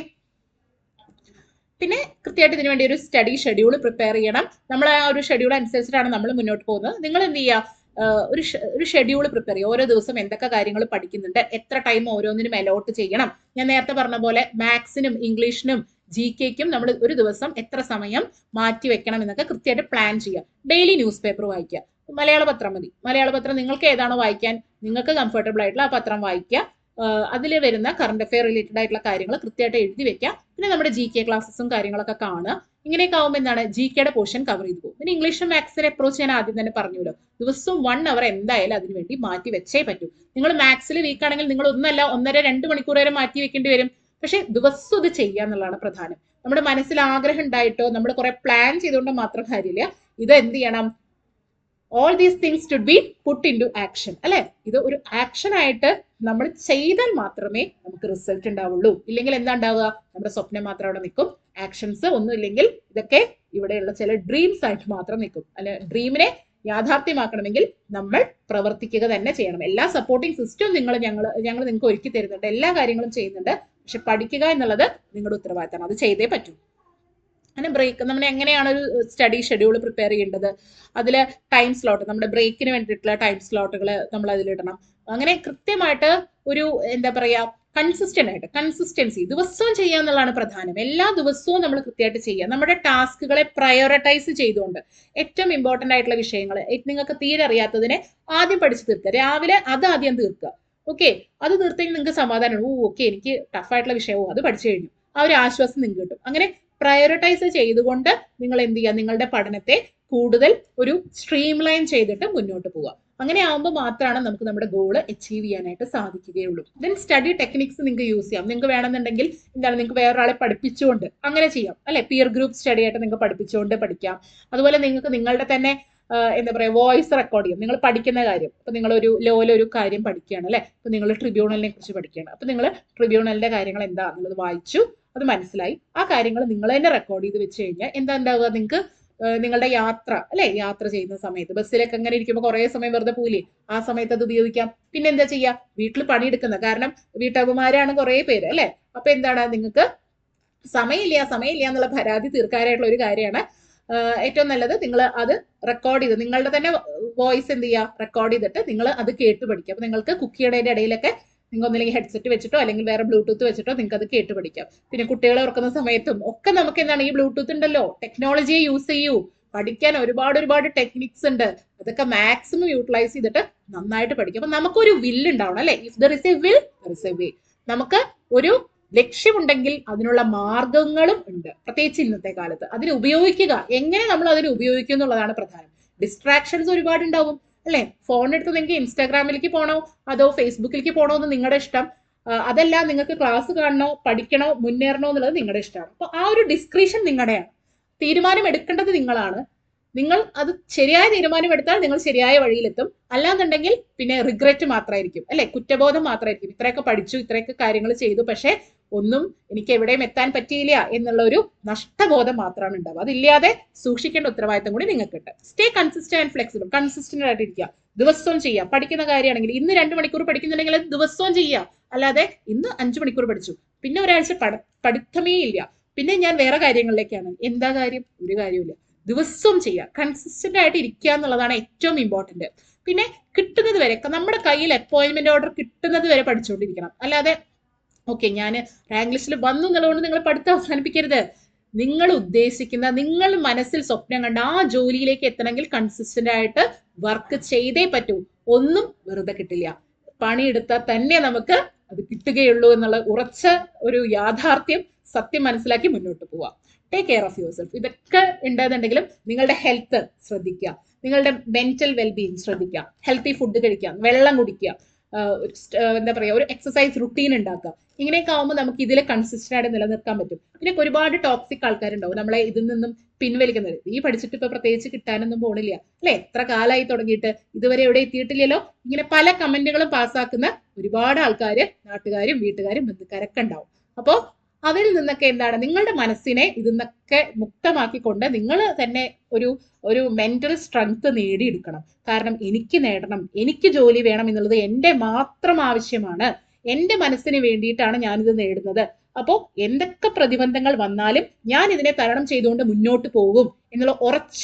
പിന്നെ കൃത്യമായിട്ട് ഇതിനു വേണ്ടി ഒരു സ്റ്റഡി ഷെഡ്യൂൾ പ്രിപ്പയർ ചെയ്യണം. നമ്മൾ ആ ഒരു ഷെഡ്യൂൾ അനുസരിച്ചിട്ടാണ് നമ്മൾ മുന്നോട്ട് പോകുന്നത്. നിങ്ങൾ എന്ത് ചെയ്യുക, ഒരു ഷെഡ്യൂൾ പ്രിപ്പയർ ചെയ്യുക. ഓരോ ദിവസം എന്തൊക്കെ കാര്യങ്ങൾ പഠിക്കുന്നുണ്ട്, എത്ര ടൈം ഓരോന്നിനും അലോട്ട് ചെയ്യണം. ഞാൻ നേരത്തെ പറഞ്ഞ പോലെ മാത്സിനും ഇംഗ്ലീഷിനും GKക്കും നമ്മൾ ഒരു ദിവസം എത്ര സമയം മാറ്റി വെക്കണം എന്നൊക്കെ കൃത്യമായിട്ട് പ്ലാൻ ചെയ്യുക. ഡെയിലി ന്യൂസ് പേപ്പർ വായിക്കുക. മലയാള പത്രം മതി. മലയാള പത്രം നിങ്ങൾക്ക് ഏതാണോ വായിക്കാൻ നിങ്ങൾക്ക് കംഫർട്ടബിൾ ആയിട്ടുള്ള ആ പത്രം വായിക്കുക. അതിൽ വരുന്ന കറണ്ട് അഫെയർ റിലേറ്റഡ് ആയിട്ടുള്ള കാര്യങ്ങൾ കൃത്യമായിട്ട് എഴുതി വെക്കാം. പിന്നെ നമ്മുടെ GK ക്ലാസ്സസും കാര്യങ്ങളൊക്കെ കാണുക. ഇങ്ങനെയൊക്കെ ആവുമ്പോൾ എന്താണ് GKയുടെ പോർഷൻ കവർ ചെയ്തു പോകും. പിന്നെ ഇംഗ്ലീഷും മാത്സിനെ അപ്രോച്ച് ഞാൻ ആദ്യം തന്നെ പറഞ്ഞല്ലോ, ദിവസവും 1 hour എന്തായാലും അതിന് വേണ്ടി മാറ്റി വെച്ചേ പറ്റൂ. നിങ്ങൾ മാത്സിൽ വീക്ക് ആണെങ്കിൽ നിങ്ങൾ 1.5-2 മണിക്കൂർ വരെ മാറ്റി വെക്കേണ്ടി വരും. പക്ഷെ ദിവസവും ഇത് ചെയ്യുക എന്നുള്ളതാണ് പ്രധാനം. നമ്മുടെ മനസ്സിൽ ആഗ്രഹം ഉണ്ടായിട്ടോ നമ്മൾ കുറെ പ്ലാൻ ചെയ്തുകൊണ്ട് മാത്രം കാര്യമില്ല. ഇത് എന്ത് ചെയ്യണം? All these things should be put into action, അല്ലെ? ഇത് ഒരു ആക്ഷൻ ആയിട്ട് നമ്മൾ ചെയ്താൽ മാത്രമേ നമുക്ക് റിസൾട്ട് ഉണ്ടാവുള്ളൂ. ഇല്ലെങ്കിൽ എന്താ ഉണ്ടാവുക? നമ്മുടെ സ്വപ്നം മാത്രം അവിടെ നിൽക്കും. ആക്ഷൻസ് ഒന്നും ഇല്ലെങ്കിൽ ഇതൊക്കെ ഇവിടെയുള്ള ചില ഡ്രീംസ് ആയിട്ട് മാത്രം നിൽക്കും. അല്ലെ, ഡ്രീമിനെ യാഥാർത്ഥ്യമാക്കണമെങ്കിൽ നമ്മൾ പ്രവർത്തിക്കുക തന്നെ ചെയ്യണം. എല്ലാ സപ്പോർട്ടിങ് സിസ്റ്റവും ഞങ്ങൾ നിങ്ങൾക്ക് ഒരുക്കി തരുന്നുണ്ട്, എല്ലാ കാര്യങ്ങളും ചെയ്യുന്നുണ്ട്. പക്ഷെ പഠിക്കുക എന്നുള്ളത് നിങ്ങളുടെ ഉത്തരവാദിത്തമാണ്. അത് ചെയ്തേ പറ്റൂ. അങ്ങനെ ബ്രേക്ക് നമ്മൾ എങ്ങനെയാണ് ഒരു സ്റ്റഡി ഷെഡ്യൂൾ പ്രിപ്പയർ ചെയ്യേണ്ടത്? അതിൽ ടൈം സ്ലോട്ട്, നമ്മുടെ ബ്രേക്കിന് വേണ്ടിയിട്ടുള്ള ടൈം സ്ലോട്ടുകൾ നമ്മൾ അതിലിടണം. അങ്ങനെ കൃത്യമായിട്ട് ഒരു എന്താ പറയാ കൺസിസ്റ്റൻസി ദിവസവും ചെയ്യുക എന്നുള്ളതാണ് പ്രധാനം. എല്ലാ ദിവസവും നമ്മൾ കൃത്യമായിട്ട് ചെയ്യുക. നമ്മുടെ ടാസ്കുകളെ പ്രയോറിറ്റൈസ് ചെയ്തുകൊണ്ട് ഏറ്റവും ഇമ്പോർട്ടന്റ് ആയിട്ടുള്ള വിഷയങ്ങൾ നിങ്ങൾക്ക് തീരെ അറിയാത്തതിനെ ആദ്യം പഠിച്ചു തീർക്കുക. രാവിലെ അത് ആദ്യം തീർക്കുക. ഓക്കെ, അത് തീർത്തെങ്കിൽ നിങ്ങൾക്ക് സമാധാനമാണ്. ഓക്കെ, എനിക്ക് ടഫായിട്ടുള്ള വിഷയവും അത് പഠിച്ചു കഴിഞ്ഞു. ആ ഒരു ആശ്വാസം നിങ്ങൾക്ക് കിട്ടും. അങ്ങനെ പ്രയോറിറ്റൈസ് ചെയ്തുകൊണ്ട് നിങ്ങൾ എന്ത് ചെയ്യുക? നിങ്ങളുടെ പഠനത്തെ കൂടുതൽ ഒരു സ്ട്രീം ലൈൻ ചെയ്തിട്ട് മുന്നോട്ട് പോവുക. അങ്ങനെ ആകുമ്പോൾ മാത്രമാണ് നമുക്ക് നമ്മുടെ ഗോൾ അച്ചീവ് ചെയ്യാനായിട്ട് സാധിക്കുകയുള്ളൂ. ദെൻ സ്റ്റഡി ടെക്നിക്സ് നിങ്ങൾക്ക് യൂസ് ചെയ്യാം. നിങ്ങൾക്ക് വേണമെന്നുണ്ടെങ്കിൽ എന്താണ്, നിങ്ങൾക്ക് വേറൊരാളെ പഠിപ്പിച്ചുകൊണ്ട് അങ്ങനെ ചെയ്യാം, അല്ലെ? പിയർ ഗ്രൂപ്പ് സ്റ്റഡി ആയിട്ട് നിങ്ങൾക്ക് പഠിപ്പിച്ചുകൊണ്ട് പഠിക്കാം. അതുപോലെ നിങ്ങൾക്ക് നിങ്ങളുടെ തന്നെ എന്താ പറയുക, വോയിസ് റെക്കോർഡ് ചെയ്യും. നിങ്ങൾ പഠിക്കുന്ന കാര്യം, ഇപ്പൊ നിങ്ങൾ ഒരു ലോയിലൊരു കാര്യം പഠിക്കുകയാണ്, അല്ലെ? ഇപ്പൊ നിങ്ങൾ ട്രിബ്യൂണലിനെ കുറിച്ച് പഠിക്കുകയാണ്. അപ്പൊ നിങ്ങൾ ട്രിബ്യൂണലിന്റെ കാര്യങ്ങൾ എന്താ എന്നുള്ളത് വായിച്ചു, അത് മനസ്സിലായി. ആ കാര്യങ്ങൾ നിങ്ങൾ തന്നെ റെക്കോർഡ് ചെയ്ത് വെച്ച് കഴിഞ്ഞാൽ എന്താ ഉണ്ടാവുക? നിങ്ങൾക്ക് നിങ്ങളുടെ യാത്ര, അല്ലെ, യാത്ര ചെയ്യുന്ന സമയത്ത് ബസ്സിലൊക്കെ അങ്ങനെ ഇരിക്കുമ്പോൾ കുറെ സമയം വെറുതെ പോയില്ലേ, ആ സമയത്ത് അത് ഉപയോഗിക്കാം. പിന്നെ എന്താ ചെയ്യാ? വീട്ടിൽ പണിയെടുക്കുന്ന, കാരണം വീട്ടമ്മമാരാണ് കുറെ പേര്, അല്ലെ? അപ്പൊ എന്താണ്, നിങ്ങൾക്ക് സമയമില്ല എന്നുള്ള പരാതി തീർക്കാനായിട്ടുള്ള ഒരു കാര്യമാണ് ഏറ്റവും നല്ലത്. നിങ്ങൾ അത് റെക്കോർഡ് ചെയ്ത് നിങ്ങളുടെ തന്നെ വോയിസ് എന്ത് ചെയ്യുക? റെക്കോർഡ് ചെയ്തിട്ട് നിങ്ങൾ അത് കേട്ട് പഠിക്കുക. അപ്പൊ നിങ്ങൾക്ക് കുക്ക് ചെയ്യുന്നതിന്റെ ഇടയിലൊക്കെ നിങ്ങൾക്ക് ഒന്നില്ലെങ്കിൽ ഹെഡ്സെറ്റ് വെച്ചിട്ടോ അല്ലെങ്കിൽ വേറെ ബ്ലൂടൂത്ത് വെച്ചിട്ടോ നിങ്ങൾക്ക് അത് കേട്ട് പഠിക്കാം. പിന്നെ കുട്ടികളെ ഉറക്കുന്ന സമയത്തും ഒക്കെ നമുക്ക് എന്താണ്, ഈ ബ്ലൂടൂത്ത് ഉണ്ടല്ലോ, ടെക്നോളജിയെ യൂസ് ചെയ്യൂ. പഠിക്കാൻ ഒരുപാട് ടെക്നിക്സ് ഉണ്ട്. അതൊക്കെ മാക്സിമം യൂട്ടിലൈസ് ചെയ്തിട്ട് നന്നായിട്ട് പഠിക്കും. അപ്പൊ നമുക്കൊരു വില്ല് ഉണ്ടാവണം, അല്ലെ? If there is A will there is a way. നമുക്ക് ഒരു ലക്ഷ്യമുണ്ടെങ്കിൽ അതിനുള്ള മാർഗങ്ങളും ഉണ്ട്. പ്രത്യേകിച്ച് ഇന്നത്തെ കാലത്ത് അതിനെ ഉപയോഗിക്കുക. എങ്ങനെ നമ്മൾ അതിനെ ഉപയോഗിക്കും എന്നുള്ളതാണ് പ്രധാനം. ഡിസ്ട്രാക്ഷൻസ് ഒരുപാടുണ്ടാവും, അല്ലെ? ഫോൺ എടുത്ത് നിങ്ങൾക്ക് ഇൻസ്റ്റാഗ്രാമിലേക്ക് പോകണോ അതോ ഫേസ്ബുക്കിലേക്ക് പോകണോ എന്ന് നിങ്ങളുടെ ഇഷ്ടം. അതല്ല, നിങ്ങൾക്ക് ക്ലാസ് കാണണോ, പഠിക്കണോ, മുന്നേറണോ എന്നുള്ളത് നിങ്ങളുടെ ഇഷ്ടമാണ്. അപ്പൊ ആ ഒരു ഡിസ്ക്രിപ്ഷൻ നിങ്ങളുടെയാണ്. തീരുമാനം എടുക്കേണ്ടത് നിങ്ങളാണ്. നിങ്ങൾ അത് ശരിയായ തീരുമാനം എടുത്താൽ നിങ്ങൾ ശരിയായ വഴിയിലെത്തും. അല്ലാന്നുണ്ടെങ്കിൽ പിന്നെ റിഗ്രറ്റ് മാത്രമായിരിക്കും, അല്ലെ? കുറ്റബോധം മാത്രമായിരിക്കും. ഇത്രയൊക്കെ പഠിച്ചു, ഇത്രയൊക്കെ കാര്യങ്ങൾ ചെയ്തു, പക്ഷെ ഒന്നും എനിക്ക് എവിടെയും എത്താൻ പറ്റിയില്ല എന്നുള്ള ഒരു നഷ്ടബോധം മാത്രമാണ് ഉണ്ടാവുക. അതില്ലാതെ സൂക്ഷിക്കേണ്ട ഉത്തരവാദിത്തം കൂടി നിങ്ങൾക്കുണ്ട്. Stay consistent and flexible. Consistent ആയിട്ട് ഇരിക്കുക. ദിവസവും ചെയ്യാം. പഠിക്കുന്ന കാര്യമാണെങ്കിൽ ഇന്ന് 2 മണിക്കൂർ പഠിക്കുന്നുണ്ടെങ്കിൽ അത് ദിവസവും ചെയ്യാം. അല്ലാതെ ഇന്ന് 5 മണിക്കൂർ പഠിച്ചു, പിന്നെ ഒരാഴ്ച പഠിത്തമേ ഇല്ല, പിന്നെ ഞാൻ വേറെ കാര്യങ്ങളിലേക്കാണ്. എന്താ കാര്യം? ഒരു കാര്യമില്ല. ദിവസവും ചെയ്യുക. കൺസിസ്റ്റന്റ് ആയിട്ട് ഇരിക്കുക എന്നുള്ളതാണ് ഏറ്റവും ഇമ്പോർട്ടന്റ്. പിന്നെ കിട്ടുന്നത് വരെ, നമ്മുടെ കയ്യിൽ അപ്പോയിന്റ്മെന്റ് ഓർഡർ കിട്ടുന്നത് വരെ പഠിച്ചുകൊണ്ടിരിക്കണം. അല്ലാതെ ഓക്കെ ഞാൻ റാങ്ക് ലിസ്റ്റിൽ വന്നു എന്നുള്ളതുകൊണ്ട് നിങ്ങൾ പഠിത്തം അവസാനിപ്പിക്കരുത്. നിങ്ങൾ ഉദ്ദേശിക്കുന്ന, നിങ്ങൾ മനസ്സിൽ സ്വപ്നം കണ്ട ആ ജോലിയിലേക്ക് എത്തണമെങ്കിൽ കൺസിസ്റ്റന്റ് ആയിട്ട് വർക്ക് ചെയ്തേ പറ്റൂ. ഒന്നും വെറുതെ കിട്ടില്ല. പണിയെടുത്താൽ തന്നെ നമുക്ക് അത് കിട്ടുകയുള്ളൂ എന്നുള്ള ഉറച്ച ഒരു യാഥാർത്ഥ്യം സത്യം മനസ്സിലാക്കി മുന്നോട്ട് പോവാം. Take care of your self. ഇതൊക്കെ ഉണ്ടെന്നുണ്ടെങ്കിലും നിങ്ങളുടെ ഹെൽത്ത് ശ്രദ്ധിക്കുക, നിങ്ങളുടെ മെന്റൽ വെൽബീയിങ് ശ്രദ്ധിക്കുക, ഹെൽത്തി ഫുഡ് കഴിക്കുക, വെള്ളം കുടിക്കുക, എന്താ പറയുക, ഒരു എക്സസൈസ് റുട്ടീൻ ഉണ്ടാക്കുക. ഇങ്ങനെയൊക്കെ ആകുമ്പോൾ നമുക്ക് ഇതിൽ കൺസിസ്റ്റന്റ് ആയിട്ട് നിലനിർത്താൻ പറ്റും. പിന്നെ ഒരുപാട് ടോക്സിക് ആൾക്കാരുണ്ടാവും നമ്മളെ ഇതിൽ നിന്നും പിൻവലിക്കുന്നത്. ഈ പഠിച്ചിട്ട് ഇപ്പൊ പ്രത്യേകിച്ച് കിട്ടാനൊന്നും പോണില്ല, അല്ലെ? എത്ര കാലമായി തുടങ്ങിയിട്ട് ഇതുവരെ എവിടെ എത്തിയിട്ടില്ലല്ലോ. ഇങ്ങനെ പല കമന്റുകളും പാസ്സാക്കുന്ന ഒരുപാട് ആൾക്കാര്, നാട്ടുകാരും വീട്ടുകാരും ബന്ധുക്കാരൊക്കെ ഉണ്ടാവും. അപ്പോ അവരിൽ നിന്നൊക്കെ എന്താണ്, നിങ്ങളുടെ മനസ്സിനെ ഇതിന്നൊക്കെ മുക്തമാക്കിക്കൊണ്ട് നിങ്ങൾ തന്നെ ഒരു മെന്റൽ സ്ട്രെങ്ത് നേടിയെടുക്കണം. കാരണം എനിക്ക് നേടണം, എനിക്ക് ജോലി വേണം എന്നുള്ളത് എൻ്റെ മാത്രം ആവശ്യമാണ്. എൻ്റെ മനസ്സിന് വേണ്ടിയിട്ടാണ് ഞാനിത് നേടുന്നത്. അപ്പോൾ എന്തൊക്കെ പ്രതിബന്ധങ്ങൾ വന്നാലും ഞാൻ ഇതിനെ തരണം ചെയ്തുകൊണ്ട് മുന്നോട്ട് പോകും എന്നുള്ള ഉറച്ച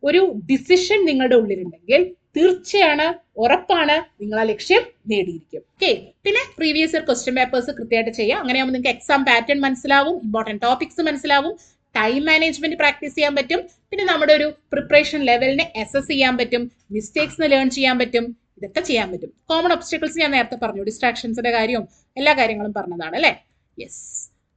ഒരു ഡിസിഷൻ നിങ്ങളുടെ ഉള്ളിലുണ്ടെങ്കിൽ തീർച്ചയാണ്, ഉറപ്പാണ്, നിങ്ങൾ ആ ലക്ഷ്യം നേടിയിരിക്കും. ഓക്കെ. പിന്നെ പ്രീവിയസ് ഇയർ ക്വസ്റ്റ്യൻ പേപ്പേഴ്സ് കൃത്യമായിട്ട് ചെയ്യാം. അങ്ങനെയാകുമ്പോൾ നിങ്ങൾക്ക് എക്സാം പാറ്റേൺ മനസ്സിലാവും, ഇമ്പോർട്ടൻറ്റ് ടോപ്പിക്സ് മനസ്സിലാവും, ടൈം മാനേജ്മെന്റ് പ്രാക്ടീസ് ചെയ്യാൻ പറ്റും, പിന്നെ നമ്മുടെ ഒരു പ്രിപ്പറേഷൻ ലെവലിനെ അസസ് ചെയ്യാൻ പറ്റും, മിസ്റ്റേക്സ് ലേൺ ചെയ്യാൻ പറ്റും, ഇതൊക്കെ ചെയ്യാൻ പറ്റും. കോമൺ ഒബ്സ്റ്റക്കിൾസ് ഞാൻ നേരത്തെ പറഞ്ഞു, ഡിസ്ട്രാക്ഷൻസിന്റെ കാര്യവും എല്ലാ കാര്യങ്ങളും പറഞ്ഞതാണ് അല്ലെ. യെസ്,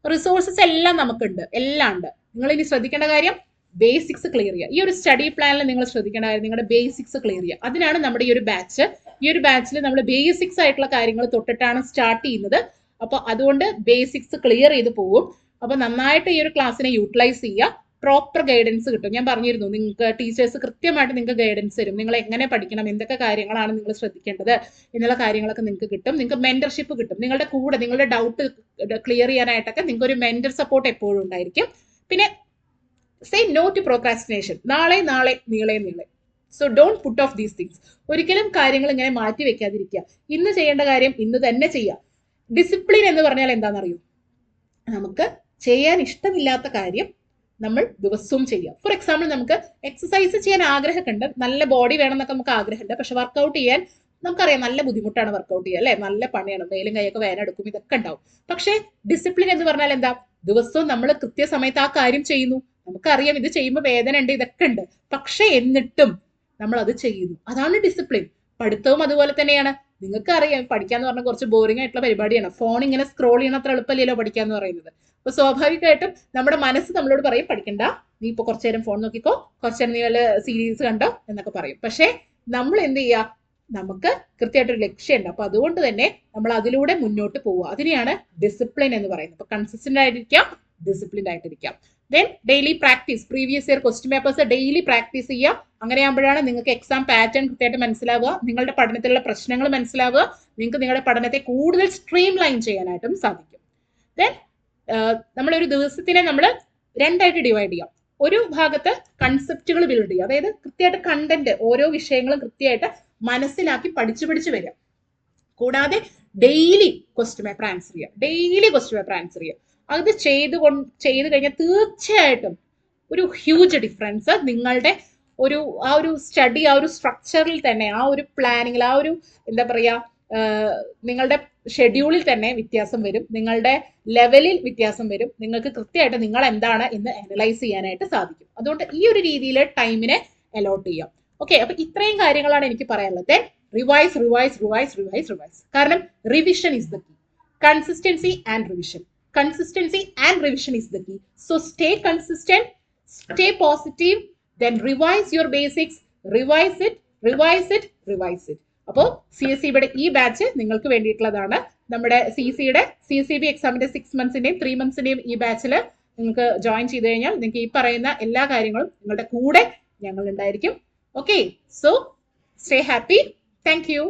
റിസോഴ്സസ് എല്ലാം നമുക്കുണ്ട്, എല്ലാം ഉണ്ട്. നിങ്ങൾ ഇനി ശ്രദ്ധിക്കേണ്ട കാര്യം ബേസിക്സ് ക്ലിയർ ചെയ്യുക. ഈ ഒരു സ്റ്റഡി പ്ലാനിൽ നിങ്ങൾ ശ്രദ്ധിക്കേണ്ട കാര്യം നിങ്ങളുടെ ബേസിക്സ് ക്ലിയർ ചെയ്യുക. അതിനാണ് നമ്മുടെ ഈ ഒരു ബാച്ച്. ഈ ഒരു ബാച്ചിൽ നമ്മൾ ബേസിക്സ് ആയിട്ടുള്ള കാര്യങ്ങൾ തൊട്ടിട്ടാണ് സ്റ്റാർട്ട് ചെയ്യുന്നത്. അപ്പൊ അതുകൊണ്ട് ബേസിക്സ് ക്ലിയർ ചെയ്ത് പോകും. അപ്പൊ നന്നായിട്ട് ഈ ഒരു ക്ലാസ്സിനെ യൂട്ടിലൈസ് ചെയ്യുക. പ്രോപ്പർ ഗൈഡൻസ് കിട്ടും. ഞാൻ പറഞ്ഞിരുന്നു, നിങ്ങൾക്ക് ടീച്ചേഴ്സ് കൃത്യമായിട്ട് നിങ്ങൾക്ക് ഗൈഡൻസ് തരും. നിങ്ങൾ എങ്ങനെ പഠിക്കണം, എന്തൊക്കെ കാര്യങ്ങളാണ് നിങ്ങൾ ശ്രദ്ധിക്കേണ്ടത് എന്നുള്ള കാര്യങ്ങളൊക്കെ നിങ്ങൾക്ക് കിട്ടും. നിങ്ങൾക്ക് മെന്റർഷിപ്പ് കിട്ടും. നിങ്ങളുടെ കൂടെ നിങ്ങളുടെ ഡൗട്ട് ക്ലിയർ ചെയ്യാനായിട്ടൊക്കെ നിങ്ങൾക്ക് ഒരു മെന്റർ സപ്പോർട്ട് എപ്പോഴും ഉണ്ടായിരിക്കും. പിന്നെ സേ നോ ടു പ്രോക്രാസ്റ്റിനേഷൻ. നാളെ നാളെ നീളെ നീളെ. So don't put off these things. ഒരിക്കലും കാര്യങ്ങൾ ഇങ്ങനെ മാറ്റി വെക്കാതിരിക്കുക. ഇന്ന് ചെയ്യേണ്ട കാര്യം ഇന്ന് തന്നെ ചെയ്യുക. ഡിസിപ്ലിൻ എന്ന് പറഞ്ഞാൽ എന്താണെന്നറിയോ? നമുക്ക് ചെയ്യാൻ ഇഷ്ടമില്ലാത്ത കാര്യം നമ്മൾ ദിവസവും ചെയ്യുക. ഫോർ എക്സാമ്പിൾ, നമുക്ക് എക്സസൈസ് ചെയ്യാൻ ആഗ്രഹമൊക്കെ ഉണ്ട്, നല്ല ബോഡി വേണം എന്നൊക്കെ നമുക്ക് ആഗ്രഹമുണ്ട്. പക്ഷെ വർക്കൗട്ട് ചെയ്യാൻ നമുക്കറിയാം നല്ല ബുദ്ധിമുട്ടാണ് വർക്കൗട്ട് ചെയ്യുക അല്ലെ, നല്ല പണിയാണ്, മേലും കൈയൊക്കെ വേദനെടുക്കും, ഇതൊക്കെ ഉണ്ടാവും. പക്ഷെ ഡിസിപ്ലിൻ എന്ന് പറഞ്ഞാൽ എന്താ? ദിവസവും നമ്മൾ കൃത്യസമയത്ത് ആ കാര്യം ചെയ്യുന്നു. നമുക്കറിയാം ഇത് ചെയ്യുമ്പോൾ വേദന ഉണ്ട്, ഇതൊക്കെ ഉണ്ട്, പക്ഷെ എന്നിട്ടും നമ്മൾ അത് ചെയ്യുന്നു. അതാണ് ഡിസിപ്ലിൻ. പഠിത്തവും അതുപോലെ തന്നെയാണ്. നിങ്ങൾക്ക് അറിയാം പഠിക്കാന്ന് പറഞ്ഞാൽ കുറച്ച് ബോറിംഗ് ആയിട്ടുള്ള പരിപാടിയാണ്. ഫോൺ ഇങ്ങനെ സ്ക്രോൾ ചെയ്യണ അത്ര എളുപ്പമല്ലല്ലോ പഠിക്കാന്ന് പറയുന്നത്. അപ്പൊ സ്വാഭാവികമായിട്ടും നമ്മുടെ മനസ്സ് നമ്മളോട് പറയും പഠിക്കണ്ട, നീ ഇപ്പൊ കുറച്ചു നേരം ഫോൺ നോക്കിക്കോ, കുറച്ചു നേരം നീ വല്ല സീരീസ് കണ്ടോ എന്നൊക്കെ പറയും. പക്ഷെ നമ്മൾ എന്ത് ചെയ്യുക? നമുക്ക് കൃത്യമായിട്ടൊരു ലക്ഷ്യമുണ്ട്. അപ്പൊ അതുകൊണ്ട് തന്നെ നമ്മൾ അതിലൂടെ മുന്നോട്ട് പോവുക. അതിനെയാണ് ഡിസിപ്ലിൻ എന്ന് പറയുന്നത്. അപ്പൊ കൺസിസ്റ്റന്റ് ആയിട്ടിരിക്കാം, ഡിസിപ്ലിൻഡ് ആയിട്ടിരിക്കാം. Then daily practice. Previous year question papers daily practice ചെയ്യുക. അങ്ങനെയാകുമ്പോഴാണ് നിങ്ങൾക്ക് എക്സാം പാറ്റേൺ കൃത്യമായിട്ട് മനസ്സിലാവുക, നിങ്ങളുടെ പഠനത്തിലുള്ള പ്രശ്നങ്ങൾ മനസ്സിലാവുക, നിങ്ങൾക്ക് നിങ്ങളുടെ പഠനത്തെ കൂടുതൽ സ്ട്രീം ലൈൻ ചെയ്യാനായിട്ടും സാധിക്കും. ദെൻ നമ്മളൊരു ദിവസത്തിനെ നമ്മൾ രണ്ടായിട്ട് ഡിവൈഡ് ചെയ്യാം. ഒരു ഭാഗത്ത് കൺസെപ്റ്റുകൾ ബിൽഡ് ചെയ്യുക, അതായത് കൃത്യമായിട്ട് കണ്ടന്റ് ഓരോ വിഷയങ്ങളും കൃത്യമായിട്ട് മനസ്സിലാക്കി പഠിച്ചു വരിക. കൂടാതെ ഡെയിലി ക്വസ്റ്റ്യൻ പേപ്പർ ആൻസർ ചെയ്യുക. അത് ചെയ്ത് കഴിഞ്ഞാൽ തീർച്ചയായിട്ടും ഒരു ഹ്യൂജ് ഡിഫറൻസ് നിങ്ങളുടെ ആ ഒരു സ്റ്റഡി, ആ ഒരു സ്ട്രക്ചറിൽ തന്നെ, ആ ഒരു പ്ലാനിങ്ങിൽ, ആ ഒരു എന്താ പറയാ, നിങ്ങളുടെ ഷെഡ്യൂളിൽ തന്നെ വ്യത്യാസം വരും, നിങ്ങളുടെ ലെവലിൽ വ്യത്യാസം വരും. നിങ്ങൾക്ക് കൃത്യമായിട്ട് നിങ്ങൾ എന്താണ് എന്ന് അനലൈസ് ചെയ്യാനായിട്ട് സാധിക്കും. അതുകൊണ്ട് ഈ ഒരു രീതിയിൽ ടൈമിനെ അലോട്ട് ചെയ്യാം. ഓക്കെ, അപ്പൊ ഇത്രയും കാര്യങ്ങളാണ് എനിക്ക് പറയാനുള്ളത്. റിവൈസ്. കാരണം revision is the key. Consistency and revision is the key. So stay consistent, stay positive, then revise your basics, revise it. അപ്പോൾ CSEBയുടെ ഈ ബാച്ച് നിങ്ങൾക്ക് വേണ്ടിയിട്ടുള്ളതാണ്. നമ്മുടെ CSEB എക്സാമിന്റെ 6 monthsന്റെയും 3 monthsന്റെയും ഈ ബാച്ചിൽ നിങ്ങൾക്ക് ജോയിൻ ചെയ്ത് കഴിഞ്ഞാൽ നിങ്ങൾക്ക് ഈ പറയുന്ന എല്ലാ കാര്യങ്ങളും നിങ്ങളുടെ കൂടെ ഞങ്ങൾ ഉണ്ടായിരിക്കും. Okay, so stay happy. Thank you.